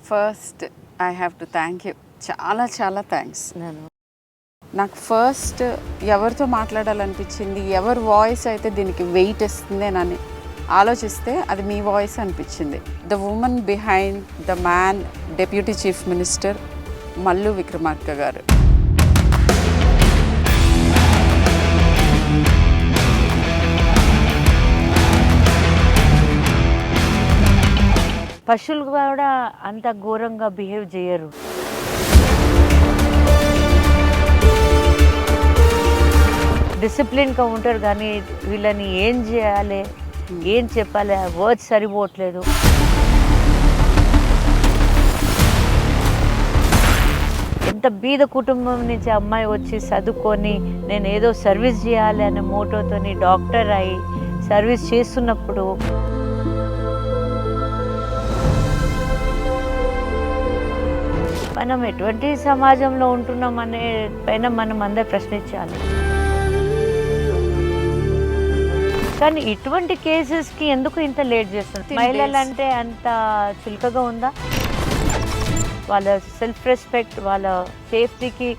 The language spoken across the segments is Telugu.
First I have to thank you. చాలా చాలా థ్యాంక్స్. నేను నాకు ఫస్ట్ ఎవరితో మాట్లాడాలనిపించింది, ఎవరి వాయిస్ అయితే దీనికి వెయిట్ ఇస్తుంది అని ఆలోచిస్తే అది మీ వాయిస్ అనిపించింది. The woman behind the man, deputy chief minister Mallu Vikramarka గారు. పశువులు కూడా అంత ఘోరంగా బిహేవ్ చేయరు. డిసిప్లిన్గా ఉంటారు, కానీ వీళ్ళని ఏం చేయాలి, ఏం చెప్పాలి, వర్డ్స్ సరిపోవట్లేదు. ఎంత బీద కుటుంబం నుంచి అమ్మాయి వచ్చి చదువుకొని నేను ఏదో సర్వీస్ చేయాలి అనే మోటోతోని డాక్టర్ అయి సర్వీస్ చేస్తున్నప్పుడు మనం ఎటువంటి సమాజంలో ఉంటున్నాం అనే పైన మనం అందరు ప్రశ్నించాలి. కానీ ఇటువంటి కేసెస్కి ఎందుకు ఇంత లేట్ చేస్తుంది? మహిళలు అంటే అంత చులకగా ఉందా? వాళ్ళ సెల్ఫ్ రెస్పెక్ట్, వాళ్ళ సేఫ్టీకి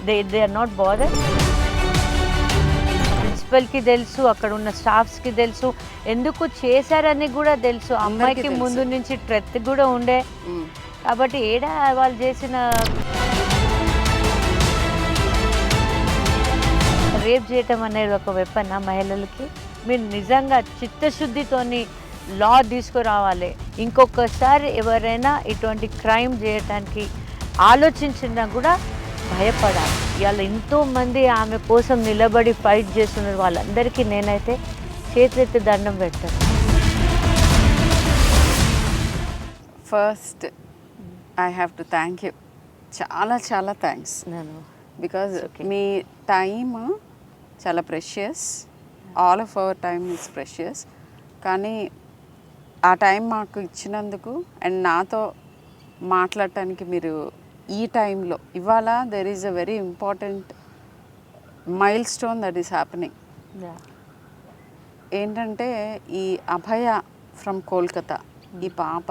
దే ఆర్ నాట్ బాదర్. ప్రిన్సిపల్కి తెలుసు, అక్కడ ఉన్న స్టాఫ్స్కి తెలుసు, ఎందుకు చేశారని కూడా తెలుసు. అమ్మాయికి ముందు నుంచి ట్రెత్ కూడా ఉండే. కాబట్టి ఏడా వాళ్ళు చేసిన రేప్ చేయటం అనేది ఒక వెపన్ మహిళలకి. మీరు నిజంగా చిత్తశుద్ధితోని లా తీసుకురావాలి. ఇంకొకసారి ఎవరైనా ఇటువంటి క్రైమ్ చేయటానికి ఆలోచించినా కూడా భయపడాలి. ఇవాళ ఎంతోమంది ఆమె కోసం నిలబడి ఫైట్ చేస్తున్నారు. వాళ్ళందరికీ నేనైతే చేతులెత్తి దండం పెడతాను. First I have to thank you. చాలా చాలా థ్యాంక్స్. నేను బికాజ్ మీ టైమ్ చాలా precious. All of our time is precious. కానీ ఆ టైం మాకు ఇచ్చినందుకు అండ్ నాతో మాట్లాడటానికి మీరు ఈ టైంలో ఇవాళ there is a very important milestone that is happening. ఏంటంటే ఈ అభయ ఫ్రమ్ కోల్కతా, ఈ పాప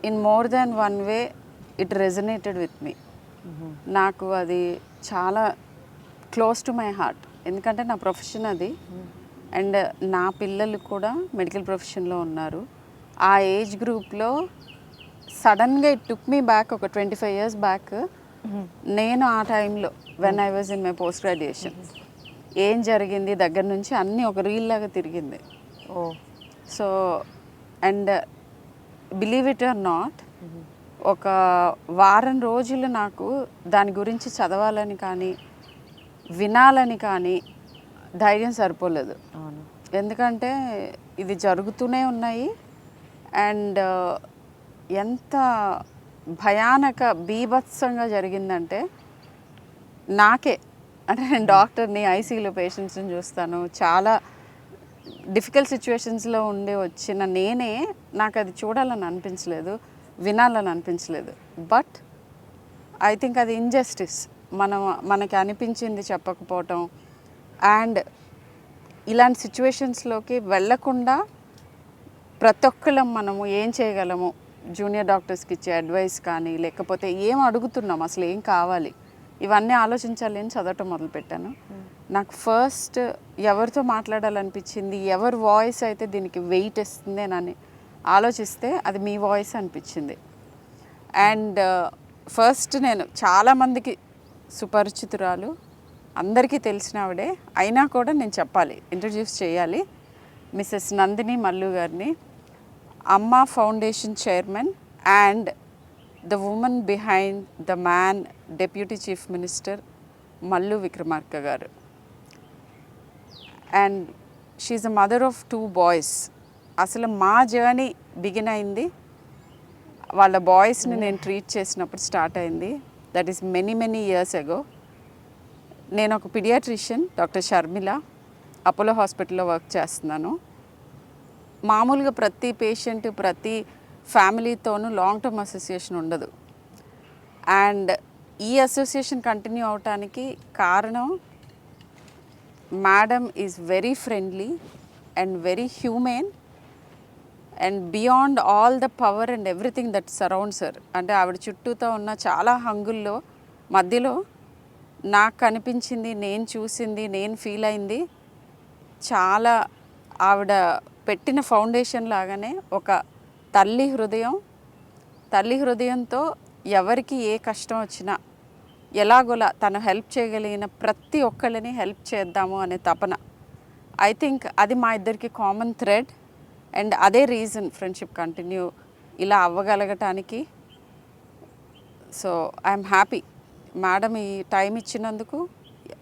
in more than one way it resonated with me. నాకు అది చాలా క్లోజ్ టు మై హార్ట్. ఎందుకంటే నా ప్రొఫెషన్ అది. అండ్ నా పిల్లలు కూడా మెడికల్ ప్రొఫెషన్లో ఉన్నారు. ఆ ఏజ్ గ్రూప్లో సడన్గా ఇట్ టుక్ మీ బ్యాక్ ఒక 25 years బ్యాక్. నేను ఆ టైంలో when I was in my post graduation ఏం జరిగింది దగ్గర నుంచి అన్నీ ఒక రీల్ లాగా తిరిగింది. So and believe it or not, ఒక వారం రోజులు నాకు దాని గురించి చదవాలని కానీ వినాలని కానీ ధైర్యం సరిపోలేదు. ఎందుకంటే ఇది జరుగుతూనే ఉన్నాయి. అండ్ ఎంత భయానక బీభత్సంగా జరిగిందంటే నాకే, అంటే నేను డాక్టర్ని, ఐసీయూలో పేషెంట్స్ని చూస్తాను, చాలా డిఫికల్ట్ సిచ్యువేషన్స్లో ఉండి వచ్చిన నేనే నాకు అది చూడాలని అనిపించలేదు, వినాలని అనిపించలేదు. బట్ ఐ థింక్ అది ఇంజస్టిస్. మనకి అనిపించింది చెప్పకపోవటం. అండ్ ఇలాంటి సిచ్యువేషన్స్లోకి వెళ్ళకుండా ప్రతి ఒక్కళ్ళం మనము ఏం చేయగలము, జూనియర్ డాక్టర్స్కి ఇచ్చే అడ్వైస్ కానీ, లేకపోతే ఏం అడుగుతున్నాం, అసలు ఏం కావాలి, ఇవన్నీ ఆలోచించాలి అని చదవటం మొదలుపెట్టాను. నాకు ఫస్ట్ ఎవరితో మాట్లాడాలనిపించింది, ఎవరి వాయిస్ అయితే దీనికి వెయిట్ ఇస్తుంది అని ఆలోచిస్తే అది మీ వాయిస్ అనిపించింది. అండ్ ఫస్ట్ నేను చాలామందికి సుపరిచితురాలు, అందరికీ తెలిసిన ఆవిడే, అయినా కూడా నేను చెప్పాలి, ఇంట్రడ్యూస్ చేయాలి. మిసెస్ నందిని మల్లు గారిని, Amma foundation chairman and the woman behind the man, deputy chief minister Mallu Vikramarka garu. And she's a mother of 2 boys. అసలు మా జర్నీ బిగిన్ అయింది వాళ్ళ బాయ్స్ని నేను ట్రీట్ చేసినప్పుడు స్టార్ట్ అయింది. That is many years ago. నేను ఒక పీడియాట్రిషియన్, డాక్టర్ షర్మిల, అపోలో హాస్పిటల్లో వర్క్ చేస్తున్నాను. మామూలుగా ప్రతి పేషెంట్, ప్రతి ఫ్యామిలీతోనూ లాంగ్ టర్మ్ అసోసియేషన్ ఉండదు. అండ్ ఈ అసోసియేషన్ కంటిన్యూ అవటానికి కారణం madam is very friendly and very human and beyond all the power and everything that surrounds her, అంటే ఆవిడ చుట్టూతో ఉన్న చాలా హంగుల్లో మధ్యలో నాకు కనిపించింది, నేను చూసింది, నేను ఫీల్ అయింది చాలా ఆవిడ పెట్టిన ఫౌండేషన్ లాగానే ఒక తల్లి హృదయంతో ఎవరికి ఏ కష్టం వచ్చినా ఎలాగోలా తను హెల్ప్ చేయగలిగిన ప్రతి ఒక్కళ్ళని హెల్ప్ చేద్దాము అనే తపన. ఐ థింక్ అది మా ఇద్దరికి కామన్ థ్రెడ్ అండ్ అదే రీజన్ ఫ్రెండ్షిప్ కంటిన్యూ ఇలా అవ్వగలగటానికి. సో ఐఎమ్ హ్యాపీ మేడం ఈ టైం ఇచ్చినందుకు.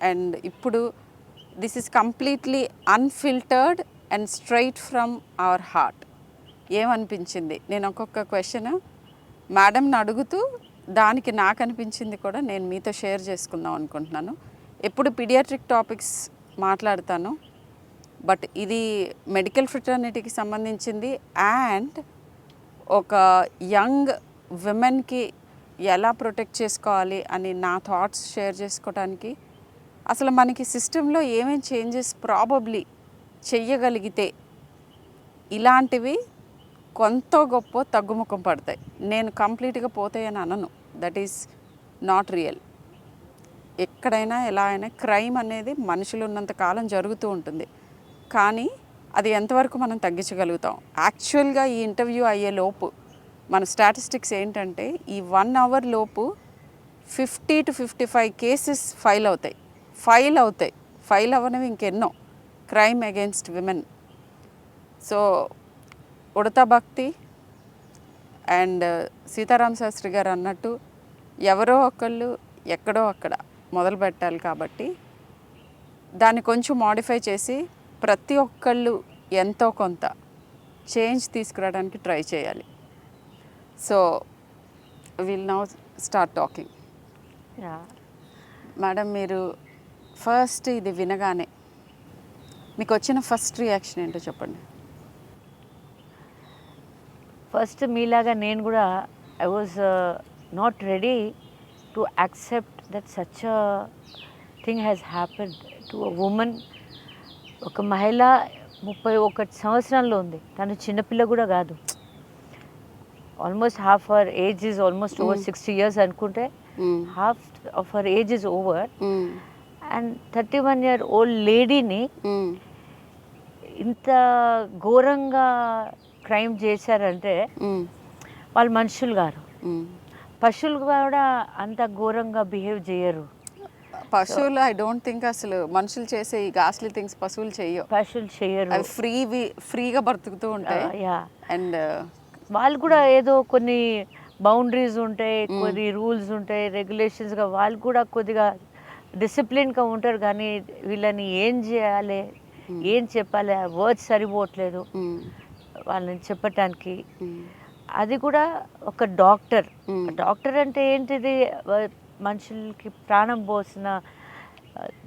అండ్ ఇప్పుడు this is completely unfiltered and straight from our heart. ఏమనిపించింది నేను ఒక్కొక్క క్వశ్చన్ మేడంని అడుగుతూ దానికి నాకు అనిపించింది కూడా నేను మీతో షేర్ చేసుకుందాం అనుకుంటున్నాను. ఎప్పుడు పీడియాట్రిక్ టాపిక్స్ మాట్లాడతాను, బట్ ఇది మెడికల్ ఫ్రెటర్నిటీకి సంబంధించింది అండ్ ఒక యంగ్ విమెన్కి ఎలా ప్రొటెక్ట్ చేసుకోవాలి అని నా థాట్స్ షేర్ చేసుకోవడానికి, అసలు మనకి సిస్టంలో ఏమేం చేంజెస్ ప్రాబబ్లీ చెయ్యగలిగితే ఇలాంటివి కొంత గొప్ప తగ్గుముఖం పడతాయి. నేను కంప్లీట్గా పోతాయని అనను, దట్ ఈస్ నాట్ రియల్. ఎక్కడైనా ఎలా అయినా క్రైమ్ అనేది మనుషులు ఉన్నంత కాలం జరుగుతూ ఉంటుంది, కానీ అది ఎంతవరకు మనం తగ్గించగలుగుతాం. యాక్చువల్గా ఈ ఇంటర్వ్యూ అయ్యే లోపు మన స్టాటిస్టిక్స్ ఏంటంటే ఈ 1 hour లోపు 50 to 55 కేసెస్ ఫైల్ అవుతాయి. ఫైల్ అవ్వనివి ఇంకెన్నో crime against women. So Udatha భక్తి అండ్ సీతారామ శాస్త్రి గారు అన్నట్టు ఎవరో ఒకళ్ళు ఎక్కడో అక్కడ మొదలు పెట్టాలి. కాబట్టి దాన్ని కొంచెం మోడిఫై చేసి ప్రతి ఒక్కళ్ళు ఎంతో కొంత చేంజ్ తీసుకురావడానికి ట్రై చేయాలి. So will now start talking. Madam, మీరు ఫస్ట్ ఇది వినగానే మీకు వచ్చిన ఫస్ట్ రియాక్షన్ ఏంటో చెప్పండి. ఫస్ట్ మీలాగా నేను కూడా I was not ready to accept that such a thing has happened to a women. ఒక మహిళ 31 సంవత్సరాల్లో ఉంది, తను చిన్నపిల్ల కూడా కాదు. Almost half hour age is almost over 60 years అనుకుంటే half of our age is over. And 31-year-old లేడీని ఇంత ఘోరంగా క్రైమ్ చేశారంటే వాళ్ళు మనుషులు గారు. పశువులు కూడా అంత ఘోరంగా బిహేవ్ చేయరు. పశువులు ఐ డోంట్ థింక్ అసలు మనుషులు చేసే ఈ గాస్లీ థింగ్స్ పశువులు చేయరు. అవి ఫ్రీగా బ్రతుకుతూ ఉంటాయి. అండ్ వాళ్ళు కూడా ఏదో కొన్ని బౌండరీస్ ఉంటాయి, కొన్ని రూల్స్ ఉంటాయి, రెగ్యులేషన్స్గా వాళ్ళు కూడా కొద్దిగా డిసిప్లిన్గా ఉంటారు. కానీ వీళ్ళని ఏం చేయాలి, ఏం చెప్పాలి, వర్డ్స్ సరిపోవట్లేదు వాళ్ళని చెప్పటానికి. అది కూడా ఒక డాక్టర్ అంటే ఏంటిది, మనుషులకి ప్రాణం పోసిన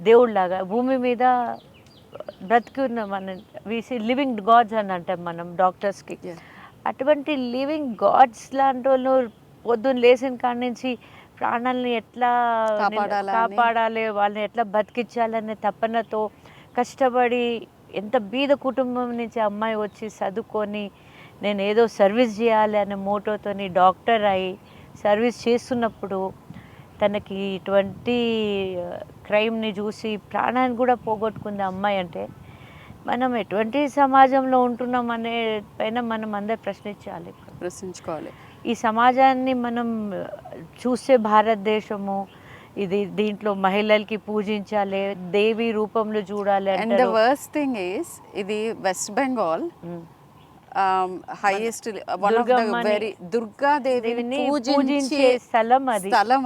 దేవుళ్ళలాగా భూమి మీద బ్రతికి ఉన్న మన లివింగ్ గాడ్స్ అని అంటాం మనం డాక్టర్స్కి. అటువంటి లివింగ్ గాడ్స్ లాంటి వాళ్ళు పొద్దున్న లేచిన కాడి నుంచి ప్రాణాలని ఎట్లా కాపాడాలి, వాళ్ళని ఎట్లా బతికించాలనే తపనతో కష్టపడి, ఎంత బీద కుటుంబం నుంచి అమ్మాయి వచ్చి చదువుకొని నేను ఏదో సర్వీస్ చేయాలి అనే మోటోతోని డాక్టర్ అయి సర్వీస్ చేస్తున్నప్పుడు తనకి ఇటువంటి క్రైమ్ని చూసి ప్రాణాన్ని కూడా పోగొట్టుకుంది అమ్మాయి అంటే మనం ఎటువంటి సమాజంలో ఉంటున్నాం అనే పైన మనం అందరు ప్రశ్నించుకోవాలి. ఈ సమాజాన్ని మనం చూసే భారతదేశము ఇది, దీంట్లో మహిళలకి పూజించాలి, దేవి రూపంలో చూడాలి. And the worst thing is ఇది west Bengal highest one of the very దుర్గాదేవిని పూజించే స్థలం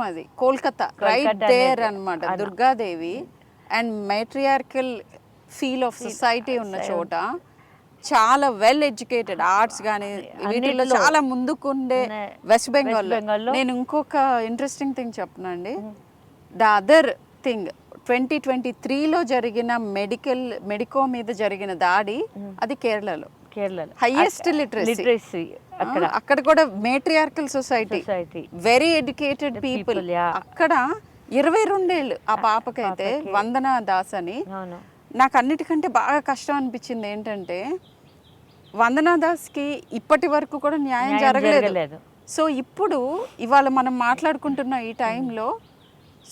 అది కోల్కతా, రైట్ దేర్ అన్నమాట. Durgadevi and matriarchal feel of society ఉన్న చోట చాలా వెల్ ఎడ్యుకేటెడ్ ఆర్ట్స్ కానీ వీటిల్లో చాలా ముందుకుండే వెస్ట్ బెంగాల్లో. నేను ఇంకొక ఇంట్రెస్టింగ్ థింగ్ చెప్పనండి. ద అదర్ థింగ్ 2023లో జరిగిన మెడికో మీద జరిగిన దాడి అది కేరళలో హైయెస్ట్ లిటరసీ. అక్కడ కూడా matriarchal society, very educated people. అక్కడ 22 ఏళ్ళు ఆ పాపకైతే, వందన దాస్ అని. నాకు అన్నిటికంటే బాగా కష్టం అనిపించింది ఏంటంటే వందనా దాస్కి ఇప్పటి వరకు కూడా న్యాయం జరగలేదు. జరగలేదు. సో ఇప్పుడు ఇవాళ మనం మాట్లాడుకుంటున్న ఈ టైంలో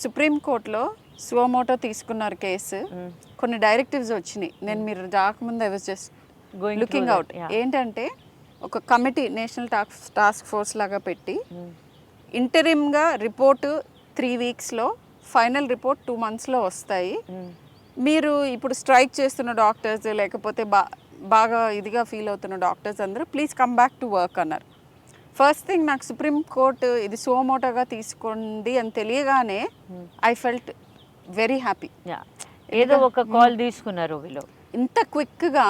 సుప్రీంకోర్టులో సువమోటో తీసుకున్నారు కేసు. కొన్ని డైరెక్టివ్స్ వచ్చినాయి. నేను మీరు రాకముందు I was just looking out. ఏంటంటే ఒక కమిటీ నేషనల్ టాస్క్ ఫోర్స్ లాగా పెట్టి ఇంటరిమ్గా రిపోర్టు 3 వీక్స్లో, ఫైనల్ రిపోర్ట్ 2 మంత్స్లో వస్తాయి. మీరు ఇప్పుడు స్ట్రైక్ చేస్తున్న డాక్టర్స్ లేకపోతే బాగా ఇదిగా ఫీల్ అవుతున్న డాక్టర్స్ అందరూ please come back to work అన్నారు. ఫస్ట్ థింగ్ నాకు సుప్రీంకోర్టు ఇది సువమోటోగా తీసుకోండి అని తెలియగానే ఐ ఫెల్ట్ వెరీ హ్యాపీ. ఏదో ఒక కాల్ తీసుకున్నారు వీళ్ళు. ఇంత క్విక్గా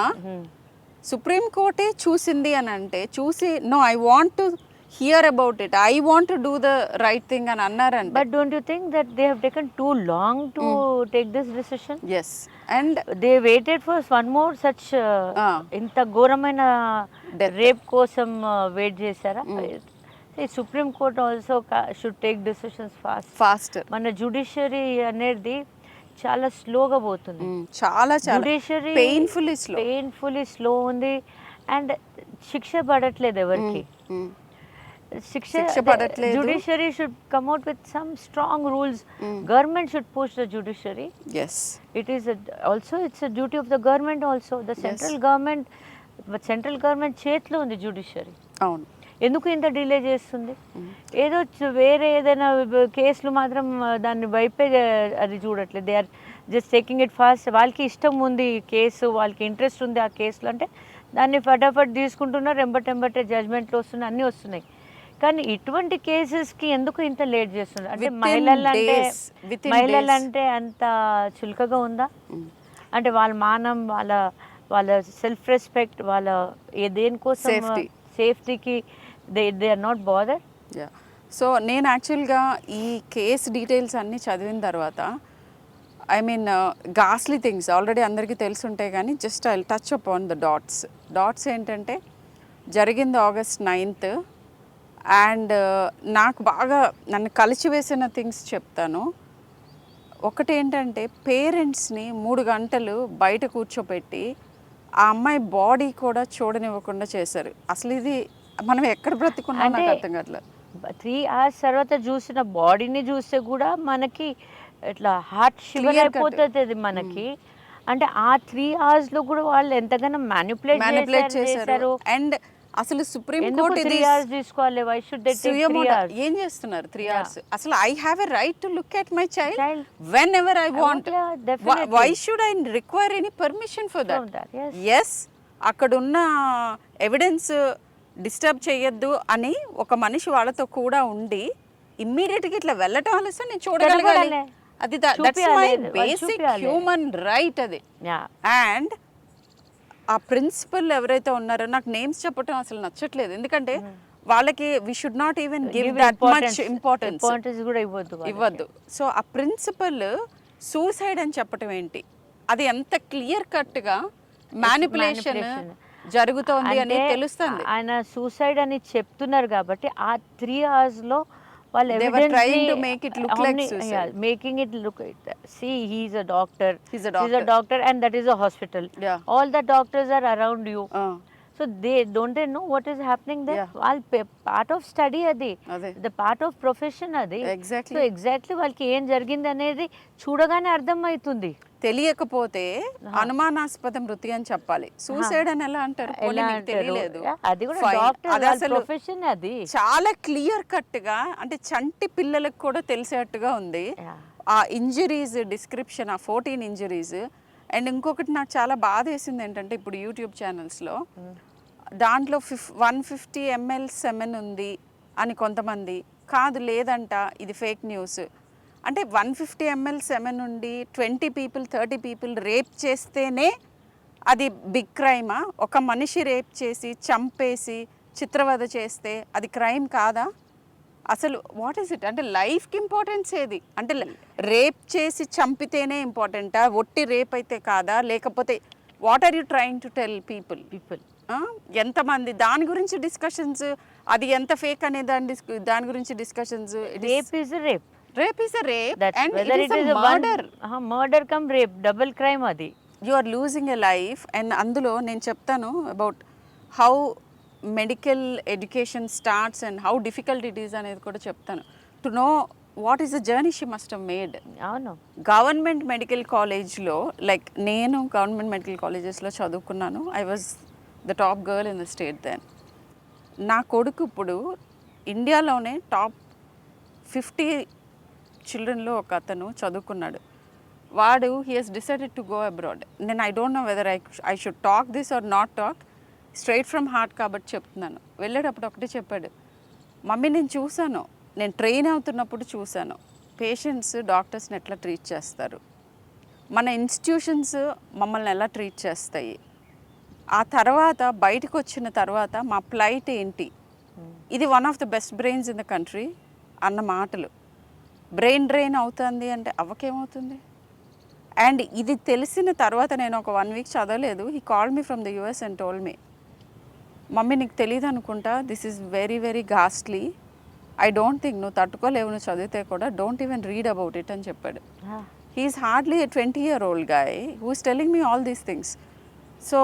సుప్రీంకోర్టే చూసింది అని అంటే చూసి no I want to hear about it, I want to do the right thing అని అన్నారంటే. But don't you think that they have taken too long to take this decision? Yes, and they waited for one more such ఇంత ఘోరమైన రేప్ కోసం వెయిట్ చేశారా? Supreme court also should take decisions fast. మన జ్యుడిషియరీ అనేది చాలా స్లోగా పోతుంది. చాలా జ్యుడిషియరీ పెయిన్ఫుల్లీ స్లో ఉంది. అండ్ శిక్ష పడట్లేదు ఎవరికి. శిక్ష పడట్లేదు. Judiciary should come out with some strong rules. Government should push the judiciary. Yes. It is it's a duty of the government also. The central government చేతిలో ఉంది judiciary. అవును. ఎందుకు ఇంత డిలే చేస్తుంది? ఏదో వేరే ఏదైనా కేసులు మాత్రం దాన్ని వైపే అది చూడట్లేదు. They are just taking it fast. వాళ్ళకి ఇష్టం ఉంది కేసు, వాళ్ళకి ఇంట్రెస్ట్ ఉంది ఆ కేసులో అంటే దాన్ని ఫటాఫట్ తీసుకుంటున్నారు. ఎంబటే జడ్జ్మెంట్లు వస్తున్నాయి, అన్నీ వస్తున్నాయి. కానీ ఇటువంటి కేసెస్కి ఎందుకు ఇంత లేట్ చేస్తున్నారు? అంటే మహిళలంటే అంత చులకగా ఉందా? అంటే వాళ్ళ మానం, వాళ్ళ సెల్ఫ్ రెస్పెక్ట్, వాళ్ళ దేనికోసం సేఫ్టీకి they are not bother. So నేను యాక్చువల్గా ఈ కేస్ డీటెయిల్స్ అన్నీ చదివిన తర్వాత ఐ మీన్ గాస్లీ థింగ్స్ ఆల్రెడీ అందరికీ తెలుసుంటాయి కానీ just I touch upon the dots ఏంటంటే జరిగింది August 9th. అండ్ నాకు బాగా నన్ను కలిచివేసిన థింగ్స్ చెప్తాను. ఒకటి ఏంటంటే పేరెంట్స్ని 3 గంటలు బయట కూర్చోపెట్టి ఆ అమ్మాయి బాడీ కూడా చూడనివ్వకుండా చేశారు. అసలు ఇది మనం ఎక్కడ బ్రతుకున్నా నాకు అర్థం కావట్లేదు. 3 hours తర్వాత చూసిన బాడీని చూస్తే కూడా మనకి ఇట్లా హార్ట్ షివర్ అయిపోతుంది మనకి. అంటే ఆ 3 hours లో కూడా వాళ్ళు ఎంతగానో మ్యానిపులేట్ చేశారు. అండ్ అసలు సుప్రీం కోర్ట్ ఇది తీసుకోవాలి. Why should they take 3 hours? ఏం చేస్తున్నారు 3 hours? అసలు I have a right to look at my child whenever I want. Why should I require any permission for that? Yes, అక్కడున్న ఎవిడెన్స్ డిస్టర్బ్ చేయొద్దు అని ఒక మనిషి వాళ్ళతో కూడా ఉండి ఇమ్మీడియట్గా ఇట్లా వెళ్ళటం ఆలస్యం నేను చూడగలగాలి. అది that's my basic human right అది. అండ్ ఆ ప్రిన్సిపల్ ఎవరైతే ఉన్నారో నాకు నేమ్స్ చెప్పడం అసలు నచ్చట్లేదు. ఎందుకంటే వాళ్ళకి we should not even give that much importance కూడా ఇవ్వద్దు. సో ఆ ప్రిన్సిపల్ సూసైడ్ అని చెప్పడం ఏంటి? అది ఎంత క్లియర్ కట్గా మ్యానిపులేషన్ జరుగుతోంది అని తెలుస్తుంది. ఆయన సూసైడ్ అని చెప్తున్నారు కాబట్టి ఆ 3 hours లో వాళ్ళు making it look see he's a doctor and that is a hospital. All the doctors are around you. So don't they know what is happening there? All part of study adi, the part of profession adi. Exactly. So exactly వాళ్ళకి ఏం జరిగింది అనేది చూడగానే అర్థం అవుతుంది. తెలియకపోతే అనుమానాస్పద మృతి అని చెప్పాలి. సూసైడ్ అని ఎలా అంటారు? తెలియలేదు. అది కూడా డాక్టర్ ప్రొఫెషన్. అది చాలా క్లియర్ కట్ గా అంటే చంటి పిల్లలకు కూడా తెలిసేట్టుగా ఉంది ఆ ఇంజరీస్ డిస్క్రిప్షన్, ఆ 14 ఇంజరీస్. అండ్ ఇంకొకటి నాకు చాలా బాధ వేసింది ఏంటంటే ఇప్పుడు యూట్యూబ్ ఛానల్స్లో దాంట్లో 150 ml సెమెన్ ఉంది అని కొంతమంది, కాదు లేదంట ఇది ఫేక్ న్యూస్. అంటే 150 ml సెమెన్ ఉండి 20 people 30 people రేప్ చేస్తేనే అది బిగ్ క్రైమా? ఒక మనిషి రేప్ చేసి చంపేసి చిత్రవద చేస్తే అది క్రైమ్ కాదా? అసలు వాట్ ఈస్ ఇట్? అంటే లైఫ్కి ఇంపార్టెన్స్ ఏది? అంటే రేప్ చేసి చంపితేనే ఇంపార్టెంటా? ఒట్టి రేప్ అయితే కాదా? లేకపోతే what are you trying to tell people? ఎంతమంది దాని గురించి డిస్కషన్స్, అది ఎంత ఫేక్ అనే దాని గురించి discussions. Rape is a rape and whether it is a murder come rape, double crime adi. You are losing a life. And అందులో నేను చెప్తాను about how medical education starts and how difficult it is అనేది కూడా చెప్తాను. To know what is the journey she must have made. అవును. గవర్నమెంట్ మెడికల్ కాలేజ్లో లైక్ నేను గవర్నమెంట్ మెడికల్ కాలేజెస్లో చదువుకున్నాను. I was the top girl in the state then. నా కొడుకు ఇప్పుడు ఇండియాలోనే టాప్ 50 చిల్డ్రన్లో ఒక అతను చదువుకున్నాడు. వాడు he has decided to go abroad. నేను I don't know whether I should talk this or not talk, straight from heart కాబట్టి చెప్తున్నాను. వెళ్ళేటప్పుడు ఒకటే చెప్పాడు, మమ్మీ నేను చూశాను, నేను ట్రైన్ అవుతున్నప్పుడు చూశాను పేషెంట్స్ డాక్టర్స్ని ఎట్లా ట్రీట్ చేస్తారు, మన ఇన్స్టిట్యూషన్స్ మమ్మల్ని ఎలా ట్రీట్ చేస్తాయి, ఆ తర్వాత బయటకు వచ్చిన తర్వాత మా ప్లైట్ ఏంటి, ఇది one of the best brains in the country అన్న మాటలు. బ్రెయిన్ డ్రైన్ అవుతుంది అంటే అవ్వకేమవుతుంది. అండ్ ఇది తెలిసిన తర్వాత నేను ఒక 1 వీక్ చదవలేదు. He called me from the US and told me, mummy నీకు తెలియదు అనుకుంటా, this is very very ghastly, I don't think నువ్వు తట్టుకోలేవు, నువ్వు చదివితే కూడా don't even read about it అని చెప్పాడు. He's hardly a 20-year-old guy who is telling me all these things. So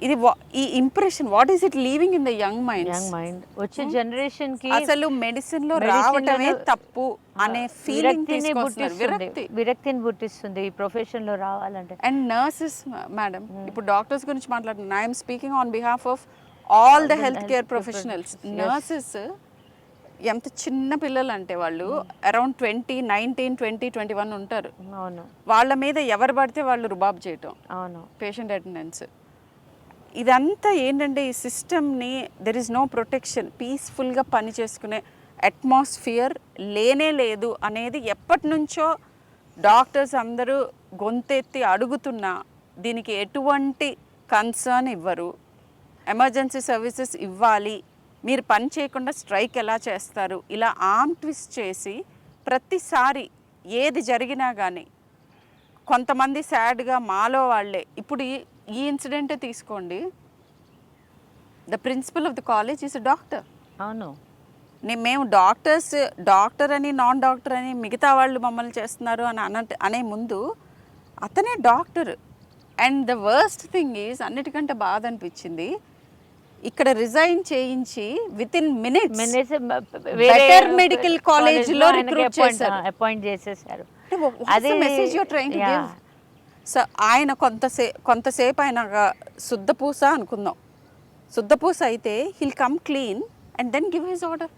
ఇది ఈ impression what is it leaving in the young mind. వచ్చే జనరేషన్ కి అసలు మెడిసిన్ లో రావటమే తప్పు అనే ఫీలింగ్ తీసుకొస్తున్నారు, విరక్తిని పుట్టిస్తుంది ఈ ప్రొఫెషన్ లో రావాలంటే. అండ్ నర్సెస్ మేడం, ఇప్పుడు డాక్టర్స్ గురించి మాట్లాడుతున్నాను, I'm speaking on behalf of all the health care professionals. Nurses ఎంత చిన్న పిల్లలు అంటే వాళ్ళు అరౌండ్ 20, 19, 20, 21 ఉంటారు. అవును. వాళ్ళ మీద ఎవరు పడితే వాళ్ళు రుబాబ్ చేయటం, అవును, పేషెంట్ అటెండెన్స్, ఇదంతా ఏంటంటే ఈ సిస్టమ్ని దెర్ ఇస్ నో ప్రొటెక్షన్, పీస్ఫుల్గా పని చేసుకునే అట్మాస్ఫియర్ లేనే లేదు అనేది ఎప్పటి నుంచో డాక్టర్స్ అందరూ గొంతెత్తి అడుగుతున్నా దీనికి ఎటువంటి కన్సర్న్ ఇవ్వరు. ఎమర్జెన్సీ సర్వీసెస్ ఇవ్వాలి, మీరు పని చేయకుండా స్ట్రైక్ ఎలా చేస్తారు, ఇలా ఆర్మ్ ట్విస్ట్ చేసి ప్రతిసారి ఏది జరిగినా కానీ కొంతమంది సాడ్గా మాలో వాళ్ళే. ఇప్పుడు ఈ ఇన్సిడెంటే తీసుకోండి, the principal of the college is doctor. అవును. మేము డాక్టర్ అని నాన్ డాక్టర్ అని మిగతా వాళ్ళు మమ్మల్ని చేస్తున్నారు అని అనే ముందు అతనే doctor. And the worst thing is, అన్నిటికంటే బాధ అనిపించింది, ఇక్కడ రిజైన్ చేయించి within minutes better medical college లో రిక్రూట్ చేశారు, అపాయింట్ చేసేసారు. అదే message you are trying to give. So ఆయన కొంతసేపు ఆయన శుద్ధపూస అనుకుందాం, శుద్ధపూస అయితే he'll come clean and then give his order.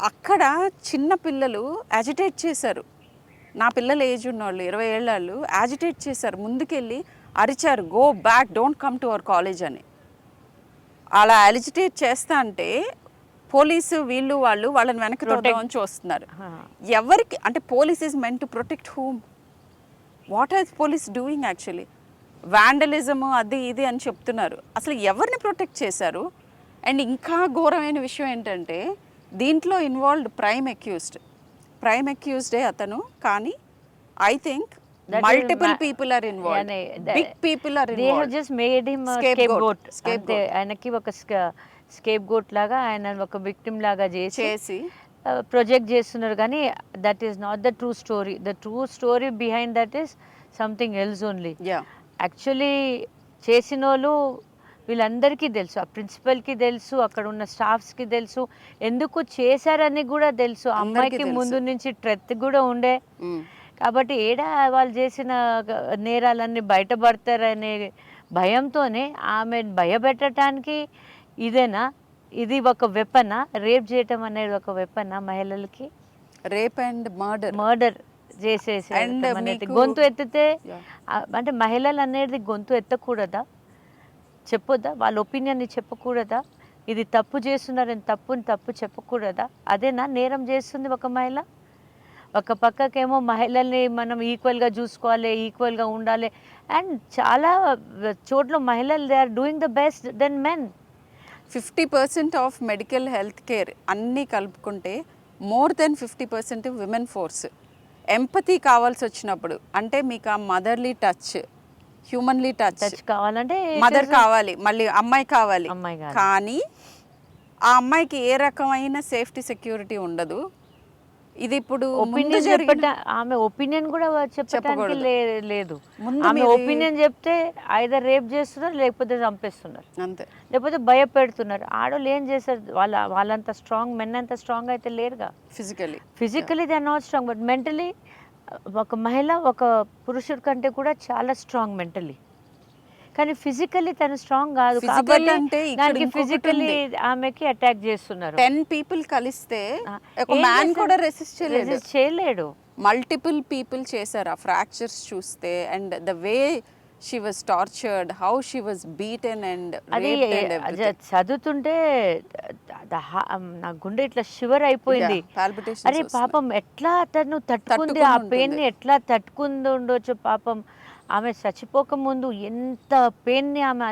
అక్కడ చిన్న పిల్లలు యాజిటేట్ చేశారు, నా పిల్లల ఏజ్ ఉన్నవాళ్ళు 20 ఏళ్ళ వాళ్ళు యాజిటేట్ చేశారు, ముందుకెళ్ళి అరిచారు, go back, don't come to our college అని. అలా యాజిటేట్ చేస్తా అంటే పోలీసు వీళ్ళు వాళ్ళని వెనక్కి తోద్దామని చూస్తున్నారు. ఎవరికి అంటే police is meant to protect whom? What are police doing actually? Vandalism అది ఇది అని చెప్తున్నారు, అసలు ఎవరిని ప్రొటెక్ట్ చేశారు? అండ్ ఇంకా ఘోరమైన విషయం ఏంటంటే దీంట్లో ఇన్వాల్వ్డ్ ప్రైమ్ అక్యూజ్డే అతను, కానీ I think multiple people are involved, big people are involved. They have just made him a scapegoat. ఆయనకి ఒక scapegoat లాగా ఆయన ఒక victim లాగా చేసి ప్రొజెక్ట్ చేస్తున్నారు. కానీ that is not the true story. The true story behind that is something else only. Actually చేసిన వాళ్ళు వీళ్ళందరికీ తెలుసు, ఆ ప్రిన్సిపల్కి తెలుసు, అక్కడ ఉన్న స్టాఫ్స్కి తెలుసు, ఎందుకు చేశారని కూడా తెలుసు. అమ్మాయికి ముందు నుంచి ట్రెత్ కూడా ఉండే, కాబట్టి ఏడా వాళ్ళు చేసిన నేరాలన్నీ బయటపడతారనే భయంతోనే ఆమె భయపెట్టడానికి ఇదేనా, ఇది ఒక వెపనా? రేప్ చేయటం అనేది ఒక వెపనా మహిళలకి? రేప్ అండ్ మర్డర్ చేసేసి గొంతు ఎత్తితే అంటే మహిళలు అనేది గొంతు ఎత్తకూడదా? చెప్పొద్దా? వాళ్ళ ఒపీనియన్ని చెప్పకూడదా? ఇది తప్పు చేస్తున్నారని తప్పు చెప్పకూడదా? అదేనా నేరం చేస్తుంది ఒక మహిళ? ఒక పక్కకేమో మహిళల్ని మనం ఈక్వల్గా చూసుకోవాలి, ఈక్వల్గా ఉండాలి, అండ్ చాలా చోట్ల మహిళలు they are doing the best than men. 50% of medical health care అన్నీ కలుపుకుంటే more than 50% women force. Empathy కావాల్సి వచ్చినప్పుడు అంటే మీకు ఆ మదర్లీ టచ్, హ్యూమన్లీ టచ్ కావాలంటే మదర్ కావాలి, మళ్ళీ అమ్మాయి కావాలి. కానీ ఆ అమ్మాయికి ఏ రకమైన సేఫ్టీ సెక్యూరిటీ ఉండదు. ఇది ఇప్పుడు ముందు ఒపీనియన్ జరిగిన ఆమె ఒపీనియన్ కూడా చెప్పడానికి చెప్పకూడదు. లేదు. ముందు ఆమె మీది ఒపీనియన్ చెప్తే ఐదర్ రేప్ చేస్తున్నారు, లేకపోతే చంపేస్తున్నారు, అంతే. లేకపోతే భయపెడుతున్నారు. ఆడోళ్ళు ఏం చేస్తారు? వాళ్ళంత స్ట్రాంగ్, మెన్ అంత స్ట్రాంగ్ అయితే లేరుగా. Physically they are not strong, but mentally ఒక మహిళ ఒక పురుషుడి కంటే కూడా చాలా స్ట్రాంగ్ మెంటలీ. కానీ ఫిజికల్లీ తను స్ట్రాంగ్ కాదు ఫిజికల్ కాబట్టి అంటే ఇక్కడ దానికి ఇంకొకటి ఫిజికల్లీ ఉంది. ఆమెకి అటాక్ చేస్తున్నారు. 10 పీపుల్ కలిస్తే ఒక ఏం మ్యాన్ చేస్తారు? కూడా రెసిస్ట్ చేయలేడు. Resist చేయలేడు. మల్టిపుల్ పీపుల్ చేశారు ఆ ఫ్రాక్చర్స్ చూస్తే. And the way she was tortured, how she was beaten and అది చదువుతుంటే నా గుండె ఇట్లా షివర్ అయిపోయింది. అరే పాపం ఎట్లా తను తట్టుకుంది, ఆ పెయిన్ ని ఎట్లా తట్టుకుంది ఉండొచ్చు పాపం. ఆమె చచ్చిపోకముందు ఎంత పెయిన్ ని ఆమె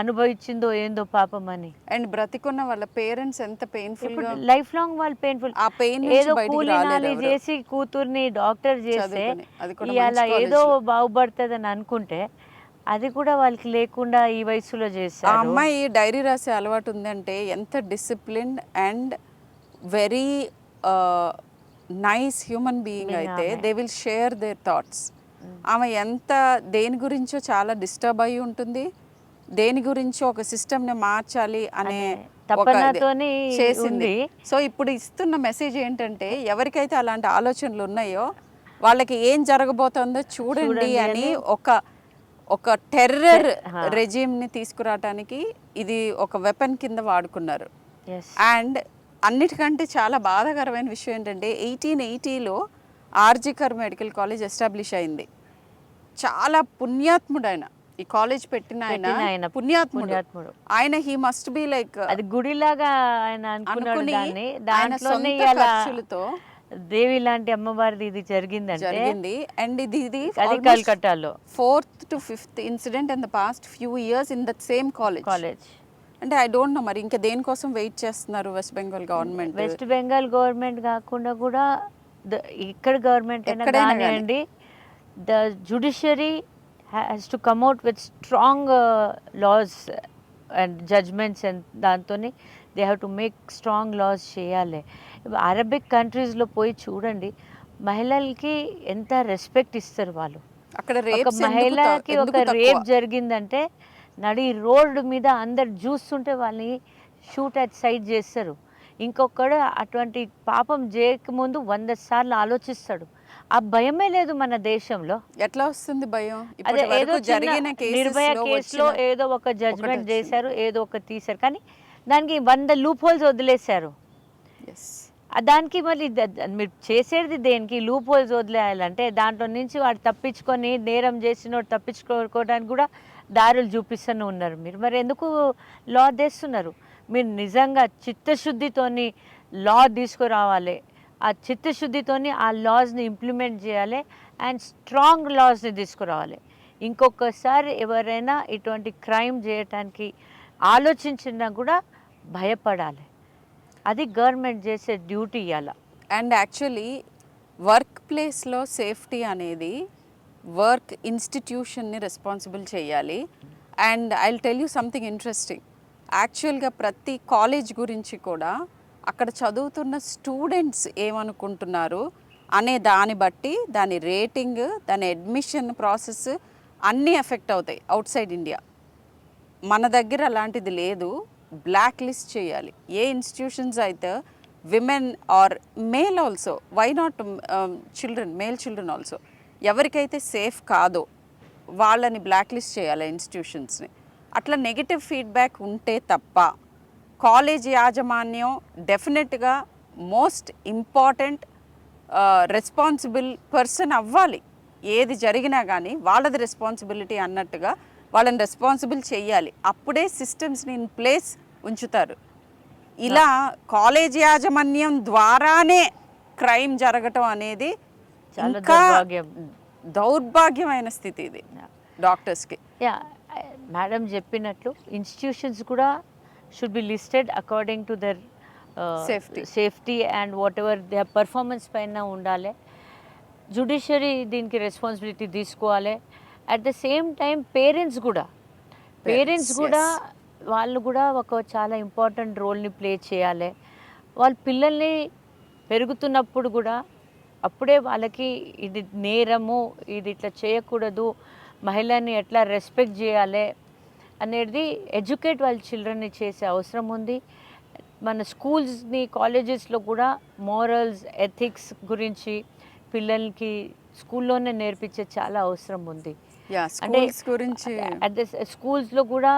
అనుభవించిందో ఏందో పాపం అని. అండ్ బ్రతికున్న వాళ్ళ పేరెంట్స్ ఎంత పెయిన్ఫుల్ గా లైఫ్ లాంగ్ వాళ్ళు పెయిన్ఫుల్. ఆ పెయిన్ ఏదో కూలినాలి చేసి కూతుర్ని డాక్టర్ చేస్తే ఇలా ఏదో బాగుపడుతుంది అని అనుకుంటే అది కూడా వాళ్ళకి లేకుండా ఈ వయసులో ఆ చేశారు. అమ్మాయి డైరీ రాసే అలవాటు ఉందంటే ఎంత disciplined and very nice human being అయితే they will share their thoughts. ఆమె ఎంత దేని గురించో చాలా డిస్టర్బ్ అయి ఉంటుంది, దేని గురించో ఒక సిస్టమ్ని మార్చాలి అనే తపనతోని చేసింది. సో ఇప్పుడు ఇస్తున్న మెసేజ్ ఏంటంటే ఎవరికైతే అలాంటి ఆలోచనలు ఉన్నాయో వాళ్ళకి ఏం జరగబోతుందో చూడండి అని ఒక టెర్రర్ రెజిమ్ని తీసుకురావటానికి ఇది ఒక వెపన్ కింద వాడుకున్నారు. అండ్ అన్నిటికంటే చాలా బాధాకరమైన విషయం ఏంటంటే 1880లో ఆర్జికర్ మెడికల్ కాలేజ్ ఎస్టాబ్లిష్ అయింది. చాలా పుణ్యాత్ముడు ఆయన, ఈ కాలేజ్ పెట్టిన ఆయన పుణ్యాత్ముడు. ఆయన హీ మస్ట్ బి లైక్ అది గుడిలాగా ఆయన అనుకుని దాంట్లోనే ఖర్చులతో దేవి లాంటి అమ్మవారిది ఇది జరిగింది. అండ్ ఇది కలకట్టాలో 4th to 5th incident in the past few years in that same college. అంటే ఐ డోంట్ నో మరి ఇంకా దేనికోసం వెయిట్ చేస్తున్నారు west Bengal government. West Bengal government కాకుండా కూడా ఇక్కడ గవర్నమెంట్ అయినా కానివ్వండి, the judiciary has to come out with strong laws and judgements. And దాంతో they have to make strong laws చేయాలి. అరబిక్ కంట్రీస్లో పోయి చూడండి, మహిళలకి ఎంత రెస్పెక్ట్ ఇస్తారు వాళ్ళు. అక్కడ ఒక మహిళకి ఒక రేప్ జరిగిందంటే నడి రోడ్డు మీద అందరు చూస్తుంటే వాళ్ళని షూట్ అట్ సైడ్ చేస్తారు. ఇంకొకడు అటువంటి పాపం చేయకముందు 100 సార్లు ఆలోచిస్తాడు. ఆ భయమే లేదు మన దేశంలో. ఎట్లా వస్తుంది భయం? అదే ఏదో నిర్భయ కేసులో ఏదో ఒక జడ్జ్మెంట్ చేశారు, ఏదో ఒక తీశారు, కానీ దానికి 100 లూప్ హోల్స్ వదిలేశారు. దానికి మళ్ళీ మీరు చేసేది దేనికి? లూప్ హోల్స్ వదిలేయాలంటే దాంట్లో నుంచి వాడు తప్పించుకొని, నేరం చేసినోడు తప్పించుకోవడానికి కూడా దారులు చూపిస్తూనే ఉన్నారు. మీరు మరి ఎందుకు లా తెస్తున్నారు? మీరు నిజంగా చిత్తశుద్ధితోని లా తీసుకురావాలి. ఆ చిత్తశుద్ధితోని ఆ లాస్ని ఇంప్లిమెంట్ చేయాలి అండ్ స్ట్రాంగ్ లాస్ని తీసుకురావాలి. ఇంకొకసారి ఎవరైనా ఇటువంటి క్రైమ్ చేయటానికి ఆలోచించినా కూడా భయపడాలి. అది గవర్నమెంట్ చేసే డ్యూటీ ఇవ్వాలి. అండ్ యాక్చువల్లీ వర్క్ ప్లేస్లో సేఫ్టీ అనేది వర్క్ ఇన్స్టిట్యూషన్ని రెస్పాన్సిబుల్ చేయాలి. And I will tell you something interesting. యాక్చువల్గా ప్రతి కాలేజ్ గురించి కూడా అక్కడ చదువుతున్న స్టూడెంట్స్ ఏమనుకుంటున్నారు అనే దాన్ని బట్టి దాని రేటింగ్, దాని అడ్మిషన్ ప్రాసెస్ అన్నీ ఎఫెక్ట్ అవుతాయి అవుట్ సైడ్ ఇండియా. మన దగ్గర అలాంటిది లేదు. బ్లాక్ లిస్ట్ చేయాలి. ఏ ఇన్స్టిట్యూషన్స్ అయితే women or male also, why not children, male children also, ఎవరికైతే సేఫ్ కాదో వాళ్ళని బ్లాక్ లిస్ట్ చేయాలి ఇన్స్టిట్యూషన్స్ని. అట్లా నెగిటివ్ ఫీడ్బ్యాక్ ఉంటే తప్ప కాలేజ్ యాజమాన్యం డెఫినెట్గా మోస్ట్ ఇంపార్టెంట్ రెస్పాన్సిబుల్ పర్సన్ అవ్వాలి. ఏది జరిగినా కానీ వాళ్ళది రెస్పాన్సిబిలిటీ అన్నట్టుగా వాళ్ళని రెస్పాన్సిబుల్ చేయాలి. అప్పుడే సిస్టమ్స్ని ఇన్ ప్లేస్ ఉంచుతారు. ఇలా కాలేజ్ యాజమాన్యం ద్వారానే క్రైమ్ జరగటం అనేది ఇంకా దౌర్భాగ్యమైన స్థితి ఇది డాక్టర్స్కి. మేడం చెప్పినట్లు ఇన్స్టిట్యూషన్స్ కూడా should be listed according to their safety and what ever they performance పైన ఉండాలి. జ్యుడిషియరీ దీనికి రెస్పాన్సిబిలిటీ తీసుకోవాలి. At the same time parents కూడా వాళ్ళు కూడా ఒక చాలా ఇంపార్టెంట్ రోల్ని ప్లే చేయాలి. వాళ్ళ పిల్లల్ని పెరుగుతున్నప్పుడు కూడా అప్పుడే వాళ్ళకి ఇది నేరము, ఇది ఇట్లా చేయకూడదు, మహిళని ఎట్లా రెస్పెక్ట్ చేయాలి అనేది ఎడ్యుకేట్ వాళ్ళ చిల్డ్రన్ని చేసే అవసరం ఉంది. మన స్కూల్స్ని కాలేజెస్లో కూడా మోరల్స్ ఎథిక్స్ గురించి పిల్లలకి స్కూల్లోనే నేర్పించే చాలా అవసరం ఉంది. అంటే స్కూల్స్ గురించి అట్ స్కూల్స్లో కూడా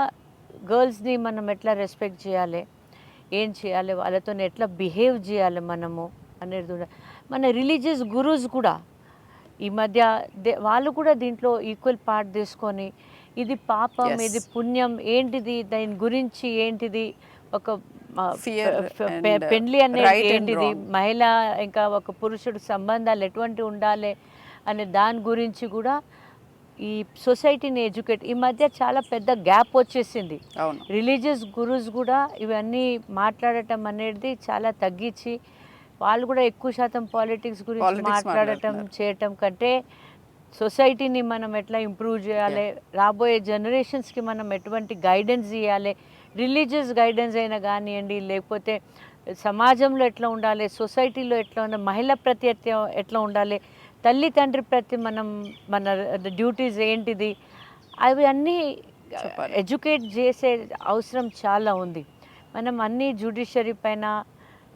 గర్ల్స్ని మనం ఎట్లా రెస్పెక్ట్ చేయాలి, ఏం చేయాలి, వాళ్ళతో ఎట్లా బిహేవ్ చేయాలి మనము అనేది కూడా. మన రిలీజియస్ గురూస్ కూడా ఈ మధ్య వాళ్ళు కూడా దీంట్లో ఈక్వల్ పార్ట్ తీసుకొని ఇది పాపం, ఇది పుణ్యం, ఏంటిది, దాని గురించి ఏంటిది, ఒక పెండ్లి అనేది ఏంటిది, మహిళ ఇంకా ఒక పురుషుడు సంబంధాలు ఎటువంటి ఉండాలి అనే దాని గురించి కూడా ఈ సొసైటీని ఎడ్యుకేట్. ఈ మధ్య చాలా పెద్ద గ్యాప్ వచ్చేసింది. రిలీజియస్ గురూస్ కూడా ఇవన్నీ మాట్లాడటం అనేది చాలా తగ్గించి వాళ్ళు కూడా ఎక్కువ శాతం పాలిటిక్స్ గురించి మాట్లాడటం చేయటం కంటే సొసైటీని మనం ఎట్లా ఇంప్రూవ్ చేయాలి, రాబోయే జనరేషన్స్కి మనం ఎటువంటి గైడెన్స్ ఇవ్వాలి, రిలీజియస్ గైడెన్స్ అయినా కానివ్వండి, లేకపోతే సమాజంలో ఎట్లా ఉండాలి, సొసైటీలో ఎట్లా ఉండాలి, మహిళ ప్రతి ఎట్లా ఉండాలి, తల్లి తండ్రి ప్రతి మన డ్యూటీస్ ఏంటిది, అవి అన్నీ ఎడ్యుకేట్ చేసే అవసరం చాలా ఉంది. మనం అన్నీ జ్యుడిషియరీ పైన,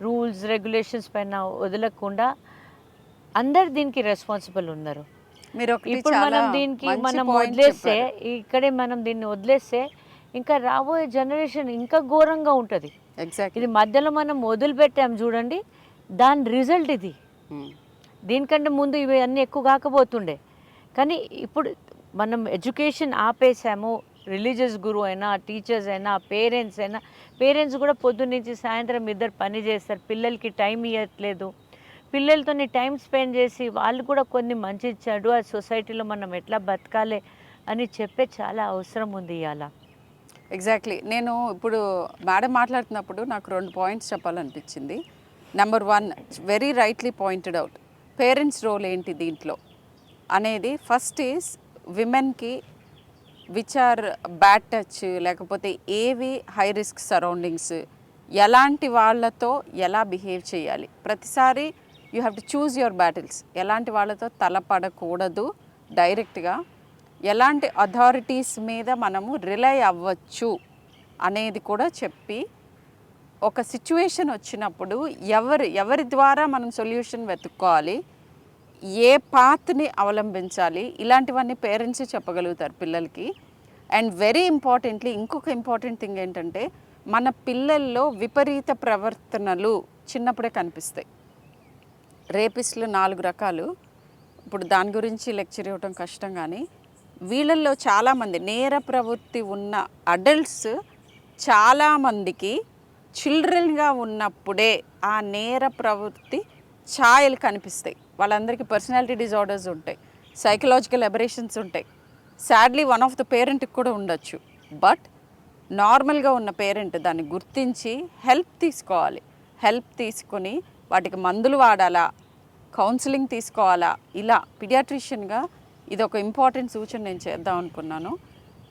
రూల్స్ రెగ్యులేషన్స్ పైన వదలకుండా అందరు దీనికి రెస్పాన్సిబుల్ ఉన్నారు. ఇప్పుడు మనం వదిలేస్తే, ఇక్కడే మనం దీన్ని వదిలేస్తే ఇంకా రాబోయే జనరేషన్ ఇంకా ఘోరంగా ఉంటుంది. ఇది మధ్యలో మనం వదిలిపెట్టాం చూడండి, దాని రిజల్ట్ ఇది. దీనికంటే ముందు ఇవి అన్నీ ఎక్కువ కాకపోతుండే, కానీ ఇప్పుడు మనం ఎడ్యుకేషన్ ఆపేసాము. రిలీజియస్ గురువు అయినా, టీచర్స్ అయినా, పేరెంట్స్ కూడా పొద్దున్న నుంచి సాయంత్రం ఇద్దరు పని చేస్తారు, పిల్లలకి టైం ఇవ్వట్లేదు. పిల్లలతో టైం స్పెండ్ చేసి వాళ్ళు కూడా కొన్ని మంచి చెడు ఆ సొసైటీలో మనం ఎట్లా బతకాలి అని చెప్పే చాలా అవసరం ఉంది ఇవాళ. ఎగ్జాక్ట్లీ. నేను ఇప్పుడు మేడం మాట్లాడుతున్నప్పుడు నాకు 2 పాయింట్స్ చెప్పాలనిపించింది. Number 1, very rightly pointed out, parents role ఏంటి దీంట్లో అనేది. ఫస్ట్ ఈజ్ విమెన్కి విచ్ ఆర్ బ్యాడ్ టచ్, లేకపోతే ఏవి హై రిస్క్ సరౌండింగ్స్, ఎలాంటి వాళ్ళతో ఎలా బిహేవ్ చేయాలి. ప్రతిసారి you have to choose your battles. ఎలాంటి వాళ్ళతో తలపడకూడదు డైరెక్ట్గా, ఎలాంటి అథారిటీస్ మీద మనము రిలై అవ్వచ్చు అనేది కూడా చెప్పి, ఒక సిచ్యువేషన్ వచ్చినప్పుడు ఎవరి ద్వారా మనం సొల్యూషన్ వెతుక్కోవాలి, ఏ పాత్ని అవలంబించాలి, ఇలాంటివన్నీ పేరెంట్సే చెప్పగలుగుతారు పిల్లలకి. అండ్ వెరీ ఇంపార్టెంట్లీ ఇంకొక ఇంపార్టెంట్ థింగ్ ఏంటంటే, మన పిల్లల్లో విపరీత ప్రవర్తనలు చిన్నప్పుడే కనిపిస్తాయి. రేపిస్టులు 4 రకాలు, ఇప్పుడు దాని గురించి లెక్చర్ ఇవ్వటం కష్టం, కానీ వీళ్ళల్లో చాలామంది నేర ప్రవృత్తి ఉన్న అడల్ట్స్ చాలామందికి చిల్డ్రన్గా ఉన్నప్పుడే ఆ నేర ప్రవృత్తి ఛాయలు కనిపిస్తాయి. వాళ్ళందరికీ పర్సనాలిటీ డిజార్డర్స్ ఉంటాయి, సైకలాజికల్ అబరేషన్స్ ఉంటాయి. సాడ్లీ వన్ ఆఫ్ ద పేరెంట్కి కూడా ఉండొచ్చు. బట్ నార్మల్గా ఉన్న పేరెంట్ దాన్ని గుర్తించి హెల్ప్ తీసుకోవాలి. హెల్ప్ తీసుకొని వాటికి మందులు వాడాలా, కౌన్సిలింగ్ తీసుకోవాలా, ఇలా పీడియాట్రిషియన్గా ఇది ఒక ఇంపార్టెంట్ సూచన నేను చేద్దాం అనుకున్నాను.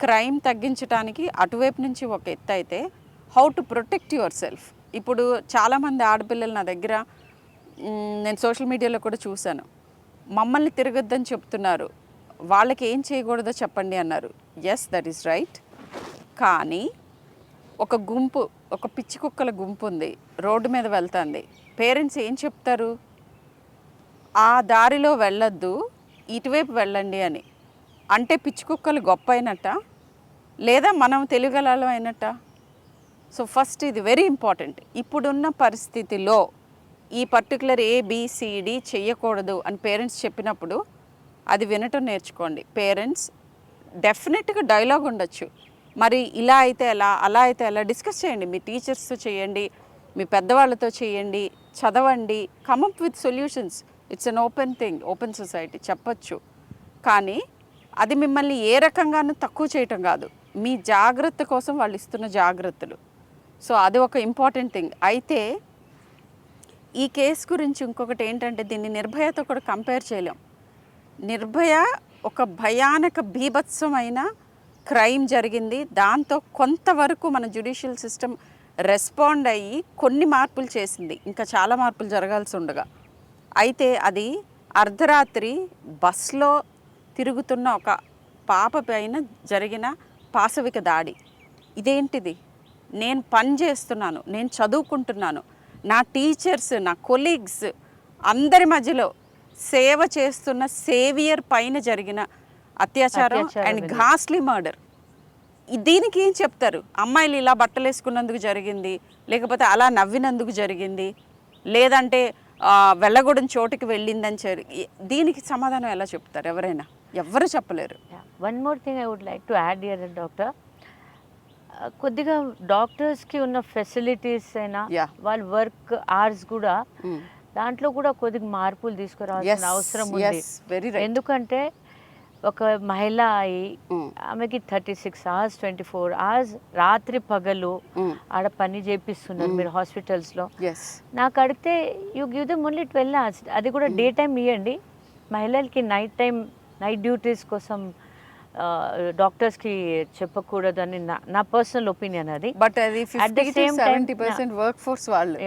క్రైమ్ తగ్గించడానికి అటువైపు నుంచి ఒక ఎత్తు అయితే, how to protect your self. ఇప్పుడు చాలామంది ఆడపిల్లలు నా దగ్గర, నేను సోషల్ మీడియాలో కూడా చూశాను, మమ్మల్ని తిరగొద్దని చెప్తున్నారు, వాళ్ళకి ఏం చేయకూడదో చెప్పండి అన్నారు. Yes, that is right. కానీ ఒక గుంపు, ఒక పిచ్చి కుక్కల గుంపు ఉంది, రోడ్డు మీద వెళ్తుంది. పేరెంట్స్ ఏం చెప్తారు? ఆ దారిలో వెళ్ళొద్దు, ఇటువైపు వెళ్ళండి అని. అంటే పిచ్చి కుక్కలు గొప్ప అయినట్ట, లేదా మనం తెలివిగలం అయినట్ట? సో ఫస్ట్ ఇది వెరీ ఇంపార్టెంట్. ఇప్పుడున్న పరిస్థితిలో ఈ పర్టికులర్ ABCD చెయ్యకూడదు అని పేరెంట్స్ చెప్పినప్పుడు అది వినటం నేర్చుకోండి. పేరెంట్స్ డెఫినెట్గా డైలాగ్ ఉండొచ్చు, మరి ఇలా అయితే ఎలా, అలా అయితే ఎలా, డిస్కస్ చేయండి. మీ టీచర్స్తో చేయండి, మీ పెద్దవాళ్ళతో చేయండి, చదవండి, come up with solutions. It's an open thing, open society, చెప్పచ్చు. కానీ అది మిమ్మల్ని ఏ రకంగానూ తక్కువ చేయటం కాదు, మీ జాగ్రత్త కోసం వాళ్ళు ఇస్తున్న జాగ్రత్తలు. సో అది ఒక ఇంపార్టెంట్ థింగ్. అయితే ఈ కేసు గురించి ఇంకొకటి ఏంటంటే, దీన్ని నిర్భయతో కూడా కంపేర్ చేయలేం. నిర్భయ ఒక భయానక బీభత్సమైన క్రైమ్ జరిగింది, దాంతో కొంతవరకు మన జ్యుడిషియల్ సిస్టమ్ రెస్పాండ్ అయ్యి కొన్ని మార్పులు చేసింది, ఇంకా చాలా మార్పులు జరగాల్సి ఉండగా. అయితే అది అర్ధరాత్రి బస్లో తిరుగుతున్న ఒక పాప పైన జరిగిన పాశవిక దాడి. ఇదేంటిది? నేను పని చేస్తున్నాను, నేను చదువుకుంటున్నాను, నా టీచర్స్, నా కొలీగ్స్ అందరి మధ్యలో సేవ చేస్తున్న సేవియర్ పైన జరిగిన అత్యాచారం అండ్ ఘాస్లీ మర్డర్. దీనికి ఏం చెప్తారు? అమ్మాయిలు ఇలా బట్టలు వేసుకున్నందుకు జరిగింది, లేకపోతే అలా నవ్వినందుకు జరిగింది, లేదంటే వెళ్ళగూడని చోటుకి వెళ్ళిందని దీనికి సమాధానం ఎలా చెప్తారు? ఎవరైనా ఎవ్వరు చెప్పలేరు. One more thing I would like to add here doctor, కొద్దిగా డాక్టర్స్కి ఉన్న ఫెసిలిటీస్ అయినా వాళ్ళ వర్క్ అవర్స్ కూడా దాంట్లో కూడా కొద్దిగా మార్పులు తీసుకురావాల్సిన అవసరం ఉంది. ఎందుకంటే ఒక మహిళ అయి ఆమెకి 36 hours 24 hours రాత్రి పగలు ఆడ పని చేపిస్తున్నారు మీరు హాస్పిటల్స్లో. నాకు అడిగితే you give them only 12 hours, అది కూడా డే టైం ఇవ్వండి. మహిళలకి నైట్ డ్యూటీస్ కోసం డాక్టర్స్కి చెప్పకూడదు అని నా పర్సనల్ ఒపీనియన్ అది. బట్ అది 50-70% వర్క్ ఫోర్స్ వాళ్ళు.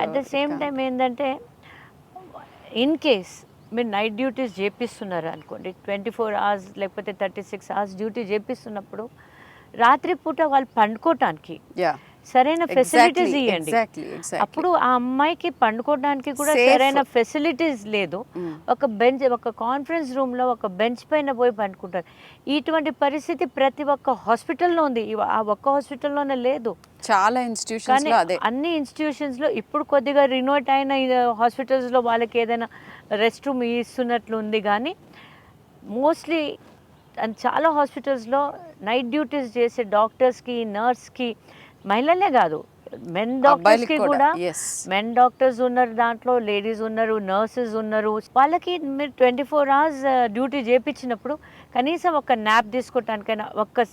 అట్ ద సేమ్ టైం ఏంటంటే ఇన్ కేస్ మీరు నైట్ డ్యూటీస్ చేపిస్తున్నారు అనుకోండి, 24 hours లేకపోతే 36 hours డ్యూటీ చేపిస్తున్నప్పుడు రాత్రిపూట వాళ్ళు పండుకోవటానికి సరైన ఫెసిలిటీస్ ఇవ్వండి. అప్పుడు ఆ అమ్మాయికి పండుకోవడానికి కూడా సరైన ఫెసిలిటీస్ లేదు. ఒక కాన్ఫరెన్స్ రూమ్లో ఒక బెంచ్ పైన పోయి పండుకుంటారు. ఇటువంటి పరిస్థితి ప్రతి ఒక్క హాస్పిటల్లో ఉంది. ఆ ఒక్క హాస్పిటల్లోనే లేదు, చాలా ఇన్స్టిట్యూషన్స్. అన్ని ఇన్స్టిట్యూషన్స్లో ఇప్పుడు కొద్దిగా రినోట్ అయిన హాస్పిటల్స్లో వాళ్ళకి ఏదైనా రెస్ట్ రూమ్ ఇస్తున్నట్లు ఉంది. కానీ మోస్ట్లీ చాలా హాస్పిటల్స్లో నైట్ డ్యూటీస్ చేసే డాక్టర్స్కి, నర్స్కి, మహిళలే కాదు మెన్ డాక్టర్స్కి కూడా, మెన్ డాక్టర్స్ ఉన్నారు దాంట్లో, లేడీస్ ఉన్నారు, నర్సెస్ ఉన్నారు. వాళ్ళకి మీరు 24 hours డ్యూటీ చేయించినప్పుడు కనీసం ఒక న్యాప్ తీసుకోవటానికైనా, ఒక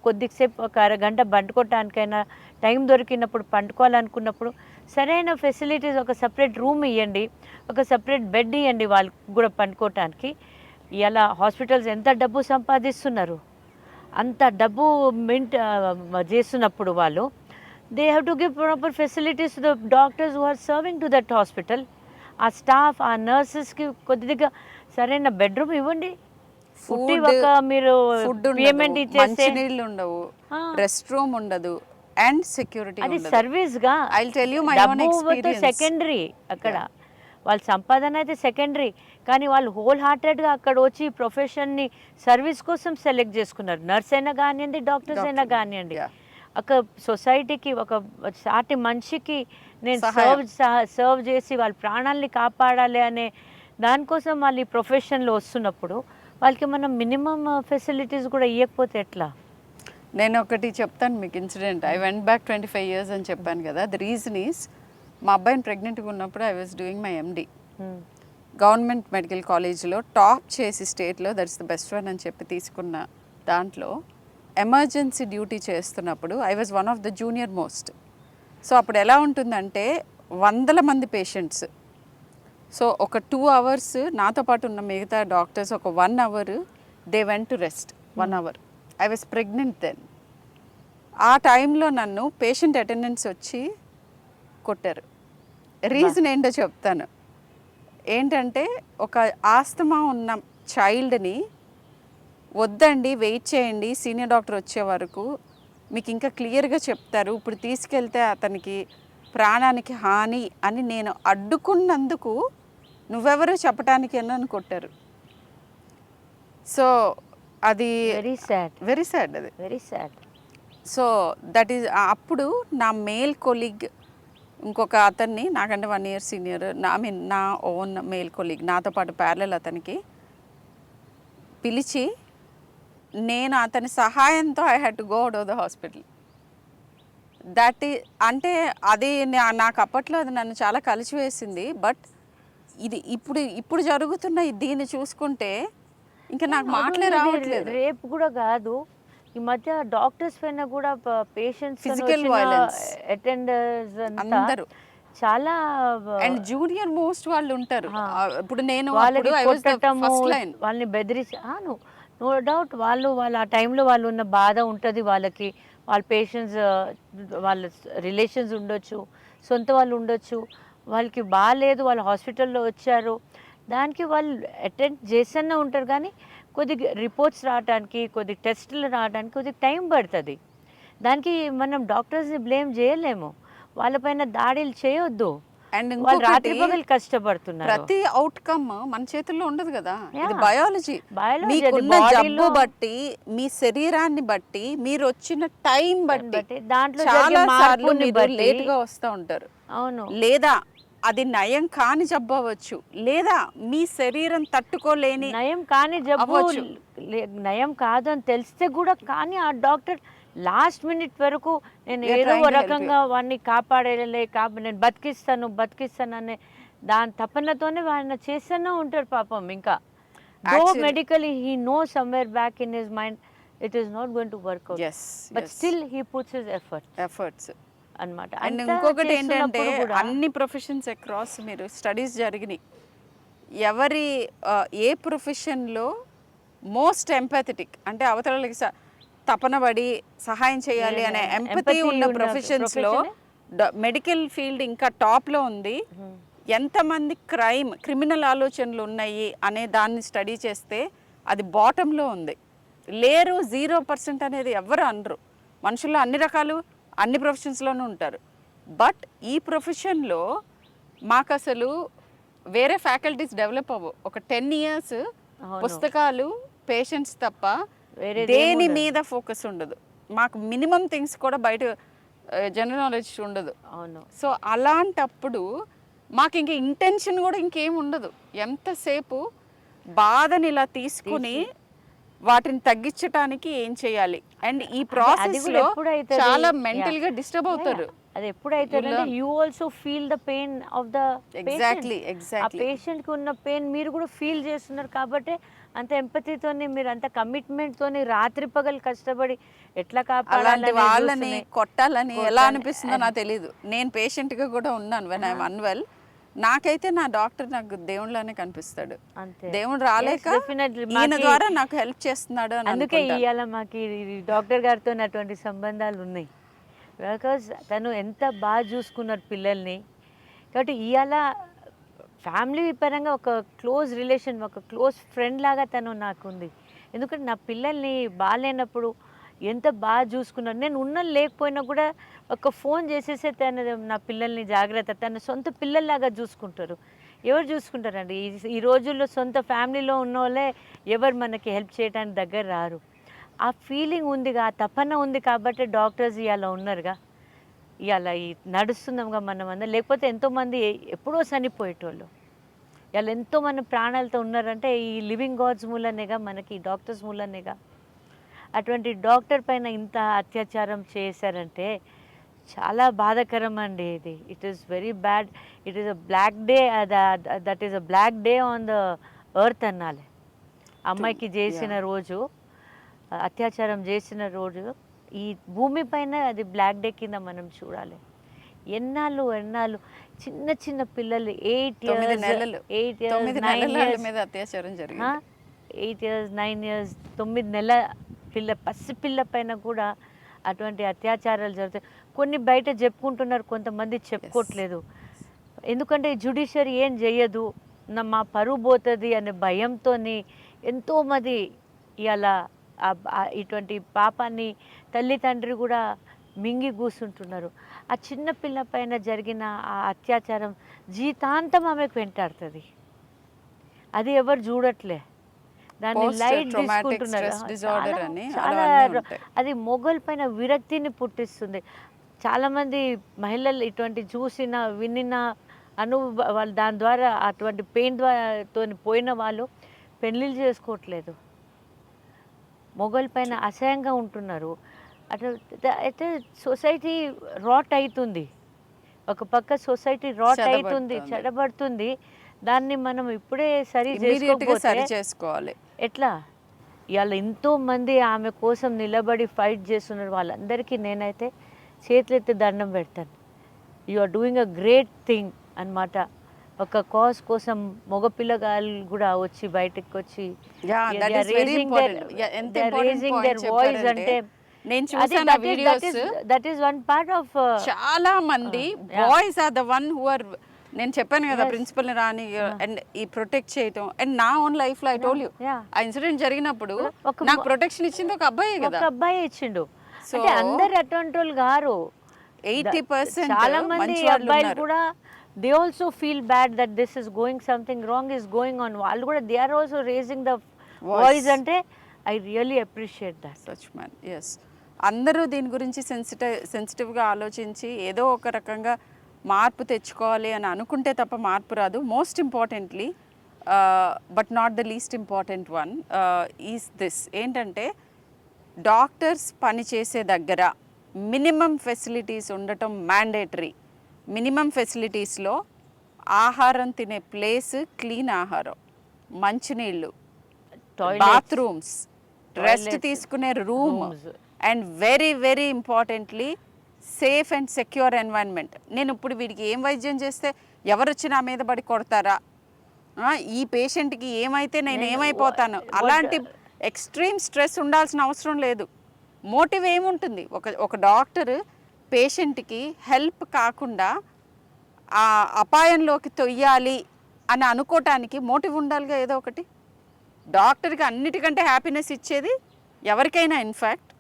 కొద్దిసేపు ఒక అరగంట పండుకోవటానికైనా టైం దొరికినప్పుడు, పండుకోవాలనుకున్నప్పుడు సరైన ఫెసిలిటీస్, ఒక సపరేట్ రూమ్ ఇవ్వండి, ఒక సపరేట్ బెడ్ ఇవ్వండి వాళ్ళకి కూడా పండుకోవటానికి. ఇలా హాస్పిటల్స్ ఎంత డబ్బు సంపాదిస్తున్నారు, అంత డబ్బు మింట్ చేస్తున్నప్పుడు వాళ్ళు they have to give proper facilities to the doctors who are serving to that hospital. ఆ స్టాఫ్, ఆ నర్సెస్కి కొద్దిగా సరైన బెడ్రూమ్ ఇవ్వండి. ఒక మీరు పేమెంట్ ఇచ్చేస్తే ఉండవు, రెస్ట్ రూమ్ ఉండదు, అండ్ సెక్యూరిటీ. అది సర్వీస్ గా. I will tell you my own experience. Secondary, అక్కడ వాళ్ళ సంపాదన అయితే సెకండరీ, కానీ వాళ్ళు హోల్ హార్టెడ్గా అక్కడ వచ్చి ప్రొఫెషన్ని సర్వీస్ కోసం సెలెక్ట్ చేసుకున్నారు. నర్స్ అయినా కానివ్వండి, డాక్టర్స్ అయినా కానివ్వండి. ఒక సొసైటీకి, ఒక సాటి మనిషికి నేను సర్వ్ చేసి వాళ్ళ ప్రాణాలని కాపాడాలి అనే దానికోసం వాళ్ళు ఈ ప్రొఫెషన్లో వస్తున్నప్పుడు వాళ్ళకి మనం మినిమం ఫెసిలిటీస్ కూడా ఇవ్వకపోతే ఎట్లా? నేను ఒకటి చెప్తాను మీకు incident. I went back 25 years అని చెప్పాను కదా. ద రీజన్ ఈస్, మా అబ్బాయిని ప్రెగ్నెంట్గా ఉన్నప్పుడు I was doing my MD government medical కాలేజ్లో, టాప్ చేసి స్టేట్లో దట్స్ ద బెస్ట్ వన్ అని చెప్పి తీసుకున్న దాంట్లో ఎమర్జెన్సీ డ్యూటీ చేస్తున్నప్పుడు I was one of the junior most. So అప్పుడు ఎలా ఉంటుందంటే 100 మంది పేషెంట్స్. సో ఒక 2 hours నాతో పాటు ఉన్న మిగతా డాక్టర్స్ ఒక 1 hour they went to rest. 1 hour I was pregnant then. ఆ టైంలో నన్ను పేషెంట్ అటెండెన్స్ వచ్చి కొట్టారు. రీజన్ ఏంటో చెప్తాను. ఏంటంటే ఒక ఆస్తమా ఉన్న చైల్డ్ని వద్దండి, వెయిట్ చేయండి, సీనియర్ డాక్టర్ వచ్చే వరకు మీకు ఇంకా క్లియర్గా చెప్తారు, ఇప్పుడు తీసుకెళ్తే అతనికి ప్రాణానికి హాని అని నేను అడ్డుకున్నందుకు నువ్వెవరు చెప్పడానికి నన్ను కొట్టారు. సో అది వెరీ సాడ్ అది very sad. So that is, అప్పుడు నా మేల్ కొలీగ్ ఇంకొక అతన్ని, నాకంటే 1 year సీనియర్, నా ఓన్ మేల్ కొలీగ్, నాతో పాటు ప్యారలల్ అతనికి పిలిచి నేను అతని సహాయంతో I had to go out of the hospital. That ఈ అంటే అది నాకు అప్పట్లో అది నన్ను చాలా కలిసివేసింది. బట్ ఇది ఇప్పుడు జరుగుతున్న దీన్ని చూసుకుంటే ఇంకా నాకు మాటలే రావట్లేదు. రేపు కూడా కాదు, ఈ మధ్య డాక్టర్స్ పైన కూడా పేషెంట్స్, ఫిజికల్ వైలెన్స్, అటెండర్స్ అందరూ చాలా, అండ్ జూనియర్ మోస్ట్ వాళ్ళు ఉంటారు. ఇప్పుడు నేను వాళ్ళని బెదిరించి, నో డౌట్ వాళ్ళు ఆ టైంలో వాళ్ళు ఉన్న బాధ ఉంటుంది వాళ్ళకి, వాళ్ళ పేషెంట్స్ వాళ్ళ రిలేషన్స్ ఉండొచ్చు, సొంత వాళ్ళు ఉండొచ్చు, వాళ్ళకి బాగాలేదు, వాళ్ళు హాస్పిటల్లో వచ్చారు, దానికి వాళ్ళు అటెండ్ చేస్తూనే ఉంటారు. కానీ కొద్దిగా రిపోర్ట్స్ రావడానికి, కొద్ది టెస్టులు రావడానికి కొద్దిగా టైం పడుతుంది. దానికి మనం డాక్టర్స్ని బ్లేమ్ చేయలేము, వాళ్ళపైన దాడులు చేయొద్దు. అండ్ వాళ్ళు రాత్రి ఇంకొకటి, పగలు కష్టపడుతున్నారు. ప్రతి అవుట్కమ్ మన చేతుల్లో ఉండదు కదా, ఇది బయాలజీ. Biology, అది మీకున్న body జబ్బు లో బట్టి, మీ శరీరాన్ని బట్టి, మీరు వచ్చిన టైం బట్టి దాంట్లో చాలా జరిగే సార్లు మార్పుని మీరు బట్టి. లేట్ గా వస్తూ ఉంటారు. అవును, లేదా అది నయం కాని జబ్బు అవ్వచ్చు, లేదా మీ శరీరం తట్టుకోలేని నయం కానీ జబ్బు అవ్వచ్చు. నయం కాదు అని తెలిస్తే కూడా, కానీ ఆ డాక్టర్ లాస్ట్ మినిట్ వరకు నేను We are ఏదో trying ఒక to help రకంగా వాడిని కాపాడేలే, నేను బతికిస్తాను అనే దాని తపనతోనే ఆయన చేస్తూనే ఉంటారు పాపం. ఇంకా though Actually- medically he know somewhere back in his mind it is not going to work out, yes but still he puts his efforts. అన్నమాట. అండ్ అంతా ఇంకొకటి ఏంటంటే, చేస్తున్నప్పుడు కూడా అన్ని ప్రొఫెషన్స్ అక్రాస్ మీరు స్టడీస్ జరిగినాయి, ఎవరి ఏ ప్రొఫెషన్లో మోస్ట్ ఎంపాథెటిక్ అంటే అవతలకి తపన పడి సహాయం చేయాలి అనే ఎంపతి Empathy ఉన్న ఉన్న ప్రొఫెషన్స్లో మెడికల్ ఫీల్డ్ ఇంకా టాప్లో ఉంది. ఎంతమంది క్రిమినల్ ఆలోచనలు ఉన్నాయి అనే దాన్ని స్టడీ చేస్తే అది బాటంలో ఉంది. లేరు, 0% అనేది ఎవరు అనరు. మనుషుల్లో అన్ని రకాలు అన్ని ప్రొఫెషన్స్లోనూ ఉంటారు. బట్ ఈ ప్రొఫెషన్లో మాకు అసలు వేరే ఫ్యాకల్టీస్ డెవలప్ అవ్వవు. ఒక 10 years పుస్తకాలు, పేషెంట్స్ తప్ప దేని మీద ఫోకస్ ఉండదు. మాకు మినిమం థింగ్స్ కూడా బయట జనరల్ నాలెడ్జ్ ఉండదు. అవును. సో అలాంటప్పుడు మాకు ఇంక ఇంటెన్షన్ కూడా ఇంకేం ఉండదు. ఎంతసేపు బాధని ఇలా తీసుకుని వాటిని తగ్గించడానికి ఏం చేయాలి, అండ్ ఈ ప్రాసెస్ లో చాలా మెంటల్ గా డిస్టర్బ్ అవుతారు. అది ఎప్పుడైతే you also feel the pain of the exactly ఆ పేషెంట్ కి ఉన్న పెయిన్ మీరు కూడా ఫీల్ చేస్తున్నారు. కాబట్టి అంత ఎంపతితోని, మీరు అంత కమిట్మెంట్ తోని రాత్రి పగలు కష్టపడి ఎట్లా అలాంటి వాళ్ళని కాపాడాలని కొట్టాలని ఎలా అనిపిస్తుందో నాకు తెలియదు. నేను పేషెంట్ గా కూడా ఉన్నాను. వెన్ ఐఎమ్ అన్వెల్, నాకైతే నా డాక్టర్ నాకు దేవుళ్ళనే కనిపిస్తాడు. దేవుడు రాలేక ఈయన ద్వారా నాకు హెల్ప్ చేస్తున్నాడు అని. అందుకే ఇవాళ మాకు డాక్టర్ గారితో అటువంటి సంబంధాలు ఉన్నాయి. బికాజ్ తను ఎంత బాగా చూసుకున్నారు పిల్లల్ని. కాబట్టి ఇవాళ ఫ్యామిలీ పరంగా ఒక క్లోజ్ రిలేషన్, ఒక క్లోజ్ ఫ్రెండ్ లాగా తను నాకు ఉంది. ఎందుకంటే నా పిల్లల్ని బాగాలేనప్పుడు ఎంత బాగా చూసుకున్నారు. నేను లేకపోయినా కూడా ఒక ఫోన్ చేసేసే తను నా పిల్లల్ని జాగ్రత్త, తన సొంత పిల్లల్లాగా చూసుకుంటారు. ఎవరు చూసుకుంటారండి ఈ రోజుల్లో? సొంత ఫ్యామిలీలో ఉన్న వాళ్ళే ఎవరు మనకి హెల్ప్ చేయడానికి దగ్గర రారు. ఆ ఫీలింగ్ ఉందిగా, ఆ తపన ఉంది కాబట్టి డాక్టర్స్ ఇవాళ ఉన్నారుగా, ఇవాళ ఈ నడుస్తున్నాంగా మనం అందరం. లేకపోతే ఎంతోమంది ఎప్పుడో చనిపోయేటోళ్ళు ఇవాళ ఎంతోమంది ప్రాణాలతో ఉన్నారంటే ఈ లివింగ్ గాడ్స్ మూలనేగా, మనకి డాక్టర్స్ మూలనేగా. అటువంటి డాక్టర్ పైన ఇంత అత్యాచారం చేశారంటే చాలా బాధాకరం అండి ఇది. It is very bad. It is a black day, that is a black day on the earth అనాలి. అమ్మాయికి చేసిన రోజు, అత్యాచారం చేసిన రోజు ఈ భూమి పైన అది బ్లాక్ డే కింద మనం చూడాలి. ఎన్నాళ్ళు చిన్న చిన్న పిల్లలు 8 years 9 years 9 నెలల పసిపిల్ల పైన కూడా అటువంటి అత్యాచారాలు జరుగుతాయి. కొన్ని బయట చెప్పుకుంటున్నారు, కొంతమంది చెప్పుకోవట్లేదు. ఎందుకంటే జ్యుడిషియరీ ఏం చేయదు, మా పరువు పోతుంది అనే భయంతో ఎంతోమంది ఇలా ఇటువంటి పాపాన్ని తల్లి తండ్రి కూడా మింగి కూర్చుంటున్నారు. ఆ చిన్న పిల్ల పైన జరిగిన ఆ అత్యాచారం జీవితాంతం ఆమెకు వెంటాడుతుంది. అది ఎవరు చూడట్లే, దాన్ని లైట్ తీసుకుంటున్నారు. అది మొగల్ పైన విరక్తిని పుట్టిస్తుంది. చాలామంది మహిళలు ఇటువంటి చూసిన వినిన వాళ్ళు దాని ద్వారా అటువంటి పెయిన్ ద్వారా పోయిన వాళ్ళు పెళ్ళిళ్ళు చేసుకోవట్లేదు, మొగల్ పైన అసహ్యంగా ఉంటున్నారు. అట్లా అయితే సొసైటీ రాట్ అవుతుంది. ఒక పక్క సొసైటీ రాట్ అవుతుంది, చెడబడుతుంది. దాన్ని మనం ఇప్పుడే సరి చేసుకోవాలి. ఎట్లా? ఇవాళ ఎంతోమంది ఆమె కోసం నిలబడి ఫైట్ చేస్తున్నారు. వాళ్ళందరికీ నేనైతే చేతులెత్తి దండం పెడతాను. You are doing a great thing అన్నమాట. ఒక కాజ్ కోసం మగపిల్లగాళ్ళు కూడా బయటకు వచ్చి రేజింగ్ దేర్ వాయిస్. అంటే నేను చూసాను videos. That is one part of చాలా మంది boys are the one who are, నేను చెప్పాను కదా ప్రిన్సిపల్ రాని అండ్ ఈ ప్రొటెక్ట్ చేయటం. అండ్ నా ఓన్ లైఫ్ లో ఐ టోల్ యూ, ఆ ఇన్సిడెంట్ జరిగినప్పుడు నాకు ప్రొటెక్షన్ ఇచ్చింది ఒక అబ్బాయి కదా, ఒక అబ్బాయి ఇచ్చిండు. అంటే అందరు అటువంటి వాళ్ళు గారు, 80% చాలా మంది అబ్బాయిలు కూడా they also feel bad that this is going something wrong is going on. వాళ్ళు కూడా they are also raising the voice. అంటే I really appreciate that. Such man, yes. అందరూ దీని గురించి సెన్సిటివ్గా ఆలోచించి ఏదో ఒక రకంగా మార్పు తెచ్చుకోవాలి అని అనుకుంటే తప్ప మార్పు రాదు. Most importantly but not the least important one is this, ఏంటంటే డాక్టర్స్ పనిచేసే దగ్గర మినిమం ఫెసిలిటీస్ ఉండటం మ్యాండేటరీ. మినిమం ఫెసిలిటీస్లో ఆహారం తినే ప్లేస్, క్లీన్ ఆహారం, మంచినీళ్ళు, బాత్రూమ్స్, రెస్ట్ తీసుకునే room, and very very importantly safe and secure environment. నేను ఇప్పుడు వీడికి ఏం వైద్యం చేస్తే ఎవరు వచ్చి నా మీద పడి కొడతారా, ఈ పేషెంట్కి ఏమైతే నేను ఏమైపోతాను, అలాంటి ఎక్స్ట్రీమ్ స్ట్రెస్ ఉండాల్సిన అవసరం లేదు. మోటివ్ ఏముంటుంది? ఒక డాక్టర్ పేషెంట్కి హెల్ప్ కాకుండా ఆ అపాయంలోకి తొయ్యాలి అని అనుకోవటానికి మోటివ్ ఉండాలిగా ఏదో ఒకటి. డాక్టర్కి అన్నిటికంటే హ్యాపీనెస్ ఇచ్చేది ఎవరికైనా ఇన్ఫ్యాక్ట్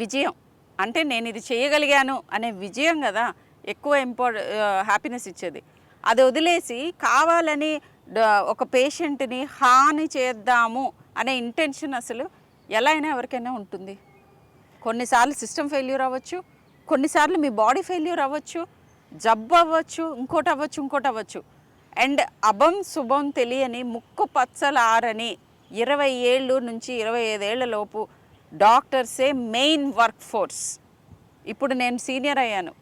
విజయం. అంటే నేను ఇది చేయగలిగాను అనే విజయం కదా ఎక్కువ హ్యాపీనెస్ ఇచ్చేది. అది వదిలేసి కావాలని ఒక పేషెంట్ని హాని చేద్దాము అనే ఇంటెన్షన్ అసలు ఎలా అయినా ఎవరికైనా ఉంటుంది. కొన్నిసార్లు సిస్టమ్ ఫెయిల్యూర్ అవ్వచ్చు, కొన్నిసార్లు మీ బాడీ ఫెయిల్యూర్ అవ్వచ్చు, జబ్బు అవ్వచ్చు, ఇంకోటి అవ్వచ్చు. అండ్ అభం శుభం తెలియని ముక్కు పచ్చలారని 20 ఏళ్ళు నుంచి 25 ఏళ్ల లోపు డాక్టర్సే మెయిన్ వర్క్ ఫోర్స్. ఇప్పుడు నేను సీనియర్ అయ్యాను,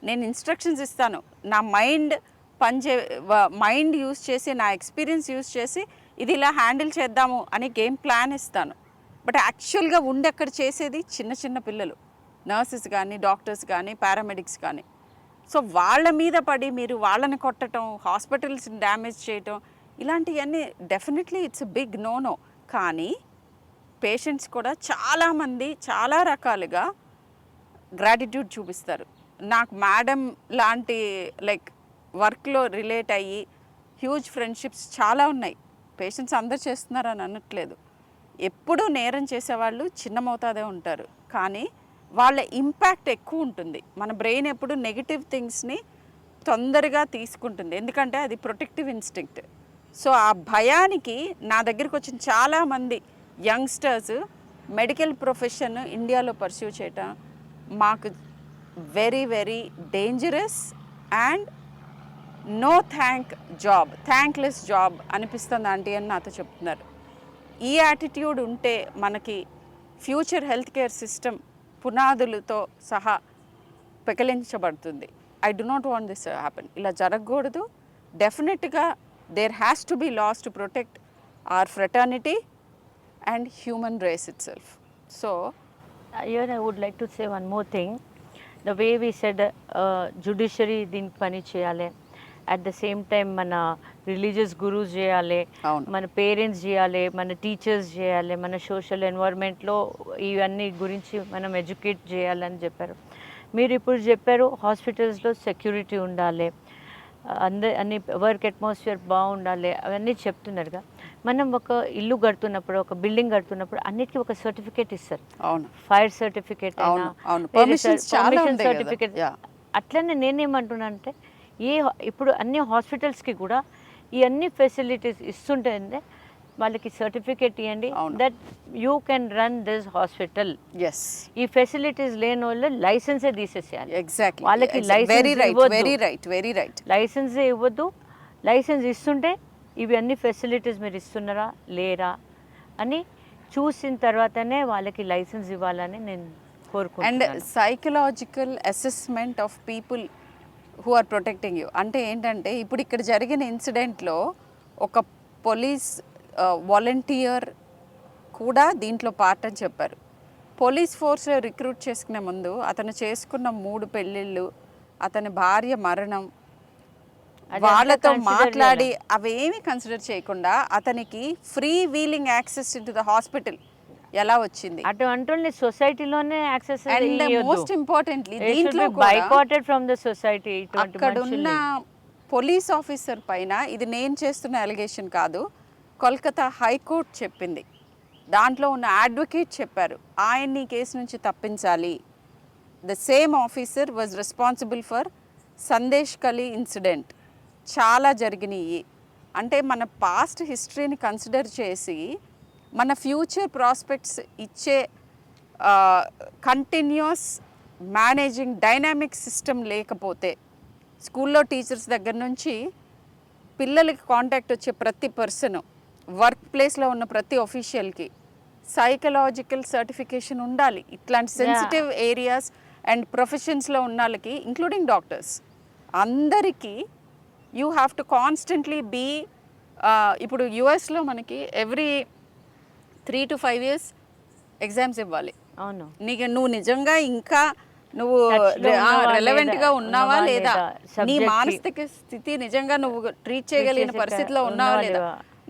నేను ఇన్స్ట్రక్షన్స్ ఇస్తాను, నా మైండ్ యూస్ చేసి, నా ఎక్స్పీరియన్స్ యూస్ చేసి ఇది ఇలా హ్యాండిల్ చేద్దాము అని గేమ్ ప్లాన్ ఇస్తాను. బట్ యాక్చువల్గా ఉండి అక్కడ చేసేది చిన్న పిల్లలు, నర్సెస్ కానీ, డాక్టర్స్ కానీ, పారామెడిక్స్ కానీ. సో వాళ్ళ మీద పడి మీరు వాళ్ళని కొట్టడం, హాస్పిటల్స్ని డ్యామేజ్ చేయటం, ఇలాంటివన్నీ డెఫినెట్లీ ఇట్స్ బిగ్ నో. కానీ పేషెంట్స్ కూడా చాలామంది చాలా రకాలుగా గ్రాటిట్యూడ్ చూపిస్తారు. నాకు మేడం లాంటి లైక్ వర్క్లో రిలేట్ అయ్యి హ్యూజ్ ఫ్రెండ్షిప్స్ చాలా ఉన్నాయి. పేషెంట్స్ అందరు చేస్తున్నారని అనట్లేదు. ఎప్పుడూ నేరం చేసేవాళ్ళు చిన్న మోతాదే ఉంటారు, కానీ వాళ్ళ ఇంపాక్ట్ ఎక్కువ ఉంటుంది. మన బ్రెయిన్ ఎప్పుడు నెగిటివ్ థింగ్స్ని తొందరగా తీసుకుంటుంది, ఎందుకంటే అది ప్రొటెక్టివ్ ఇన్స్టింక్ట్. సో ఆ భయానికి నా దగ్గరికి వచ్చిన చాలామంది యంగ్స్టర్స్ మెడికల్ ప్రొఫెషన్ ఇండియాలో పర్స్యూ చేయటం మాకు very very dangerous and thankless job అనిపిస్తుంది ఆంటీ అని నాతో చెప్తున్నారు. ఈ యాటిట్యూడ్ ఉంటే మనకి ఫ్యూచర్ హెల్త్ కేర్ సిస్టమ్ పునాదులతో సహా పెకలించబడుతుంది. I do not want this happen. ఇలా జరగకూడదు. డెఫినెట్గా there has to be laws to protect our fraternity and human race itself. So here I would like to say one more thing. The way we said judiciary din pani cheyale, at the same time mana religious gurus cheyale, mana parents cheyale, mana teachers cheyale, mana social environment lo ivanni gurinchi manam educate cheyalani chepparu. మీరు ఇప్పుడు చెప్పారు హాస్పిటల్స్లో సెక్యూరిటీ ఉండాలి, అన్ని వర్క్ అట్మాస్ఫియర్ బాగుండాలి, అవన్నీ చెప్తున్నారుగా. మనం ఒక ఇల్లు కడుతున్నప్పుడు, ఒక బిల్డింగ్ కడుతున్నప్పుడు అన్నిటికీ ఒక సర్టిఫికేట్ ఇస్తారు. ఫైర్ సర్టిఫికేట్ అయినా, పర్మిషన్ సర్టిఫికేట్. అట్లనే నేనేమంటున్నా అంటే ఇప్పుడు అన్ని హాస్పిటల్స్కి కూడా ఈ అన్ని ఫెసిలిటీస్ ఇస్తుంటే వాళ్ళకి సర్టిఫికేట్ ఇవ్వండి that you can run this hospital. ఈ ఫెసిలిటీస్ లేని వాళ్ళు లైసెన్సే తీసేసేయాలి. వాళ్ళకి లైసెన్సే ఇవ్వద్దు. లైసెన్స్ ఇస్తుంటే ఇవి అన్ని ఫెసిలిటీస్ మీరు ఇస్తున్నారా లేరా అని చూసిన తర్వాతనే వాళ్ళకి లైసెన్స్ ఇవ్వాలని నేను కోరుకుంటున్నాను. And psychological assessment of people who are protecting you అంటే ఏంటంటే, ఇప్పుడు ఇక్కడ జరిగిన ఇన్సిడెంట్లో ఒక పోలీస్ వాలంటీర్ కూడా దీంట్లో పార్ట్ అని చెప్పారు. పోలీస్ ఫోర్స్లో రిక్రూట్ చేసుకునే ముందు అతను చేసుకున్న 3 పెళ్ళిళ్ళు, అతని భార్య మరణం, వాళ్ళతో మాట్లాడి అవేమీ కన్సిడర్ చేయకుండా అతనికి free wheeling access in to the hospital ఎలా వచ్చింది. అటువంటి సొసైటీలోనే యాక్సెస్ అండ్ మోస్ట్ ఇంపార్టెంట్లీ దీంట్లో బైకాటెడ్ ఫ్రమ్ ద సొసైటీ. అక్కడున్న పోలీస్ ఆఫీసర్ పైన, ఇది నేను చేస్తున్న అలిగేషన్ కాదు, కోల్కతా హైకోర్టు చెప్పింది, దాంట్లో ఉన్న అడ్వకేట్ చెప్పారు ఆయన్ని ఈ కేసు నుంచి తప్పించాలి. The same officer was responsible for Sandeshkhali incident. చాలా జరిగినాయి. అంటే మన పాస్ట్ హిస్టరీని కన్సిడర్ చేసి మన ఫ్యూచర్ ప్రాస్పెక్ట్స్ ఇచ్చే కంటిన్యూస్ మేనేజింగ్ డైనామిక్ సిస్టమ్ లేకపోతే, స్కూల్లో టీచర్స్ దగ్గర నుంచి పిల్లలకి కాంటాక్ట్ వచ్చే ప్రతి పర్సను, వర్క్ ప్లేస్లో ఉన్న ప్రతి ఒఫీషియల్కి సైకలాజికల్ సర్టిఫికేషన్ ఉండాలి. ఇట్లాంటి సెన్సిటివ్ ఏరియాస్ అండ్ ప్రొఫెషన్స్లో ఉన్న వాళ్ళకి, ఇంక్లూడింగ్ డాక్టర్స్, అందరికీ you have to constantly be. ఇప్పుడు యుఎస్లో మనకి ఎవ్రీ 3 to 5 years ఎగ్జామ్స్ ఇవ్వాలి. అవును. నువ్వు నిజంగా ఇంకా నువ్వు రెలవెంట్గా ఉన్నావా లేదా, నీ మానసిక స్థితి నిజంగా నువ్వు ట్రీట్ చేయగలిగిన పరిస్థితిలో ఉన్నావా లేదా.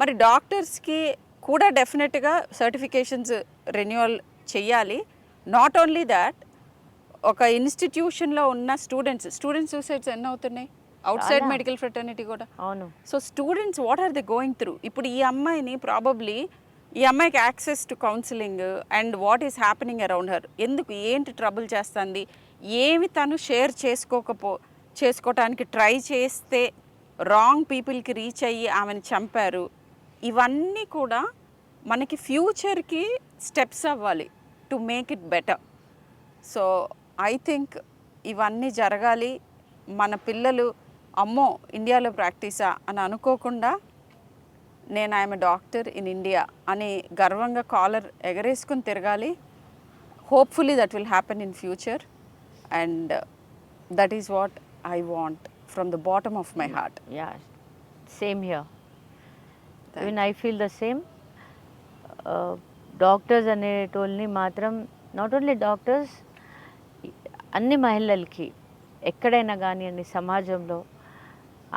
మరి డాక్టర్స్కి కూడా డెఫినెట్గా సర్టిఫికేషన్స్ రెన్యువల్ చెయ్యాలి. నాట్ ఓన్లీ దాట్, ఒక ఇన్స్టిట్యూషన్లో ఉన్న స్టూడెంట్స్ సూసైడ్స్ ఎన్ని అవుతున్నాయి అవుట్ సైడ్ మెడికల్ ఫ్రెటర్నిటీ కూడా. అవును. So students what are they going through. ఇప్పుడు ఈ అమ్మాయిని ప్రాబబ్లీ, ఈ అమ్మాయికి access to counselling and what is happening around her, ఎందుకు ఏంటి ట్రబుల్ చేస్తుంది, ఏమి తను షేర్ చేసుకోవటానికి ట్రై చేస్తే రాంగ్ పీపుల్కి రీచ్ అయ్యి ఆమెను చంపారు, ఇవన్నీ కూడా మనకి ఫ్యూచర్కి స్టెప్స్ అవ్వాలి to make it better. So I think ఇవన్నీ జరగాలి. మన పిల్లలు అమ్మో ఇండియాలో ప్రాక్టీసా అని అనుకోకుండా, నేను ఐఎమ్ డాక్టర్ ఇన్ ఇండియా అని గర్వంగా కాలర్ ఎగరేసుకుని తిరగాలి. Hopefully that will happen in future and that is what I want from the bottom of my heart. Yeah, same here. Even I feel the same. Doctors అనేటోళ్ళని మాత్రం, నాట్ ఓన్లీ డాక్టర్స్, అన్ని మహిళలకి ఎక్కడైనా కానివ్వండి సమాజంలో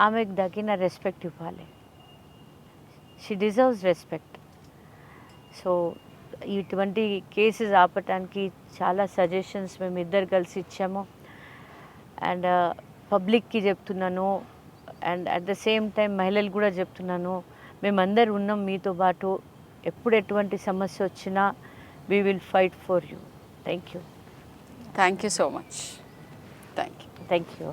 ఆమెకు తగిన రెస్పెక్ట్ ఇవ్వాలి. She deserves respect. సో ఇటువంటి కేసెస్ ఆపటానికి చాలా సజెషన్స్ మేము ఇద్దరు కలిసి ఇచ్చాము. అండ్ పబ్లిక్కి చెప్తున్నాను, and at the same time మహిళలు కూడా చెప్తున్నాను, మేమందరు ఉన్నాం మీతో పాటు. ఎప్పుడు ఎటువంటి సమస్య వచ్చినా we will fight for you. Thank you. Thank you so much. Thank you. Thank you.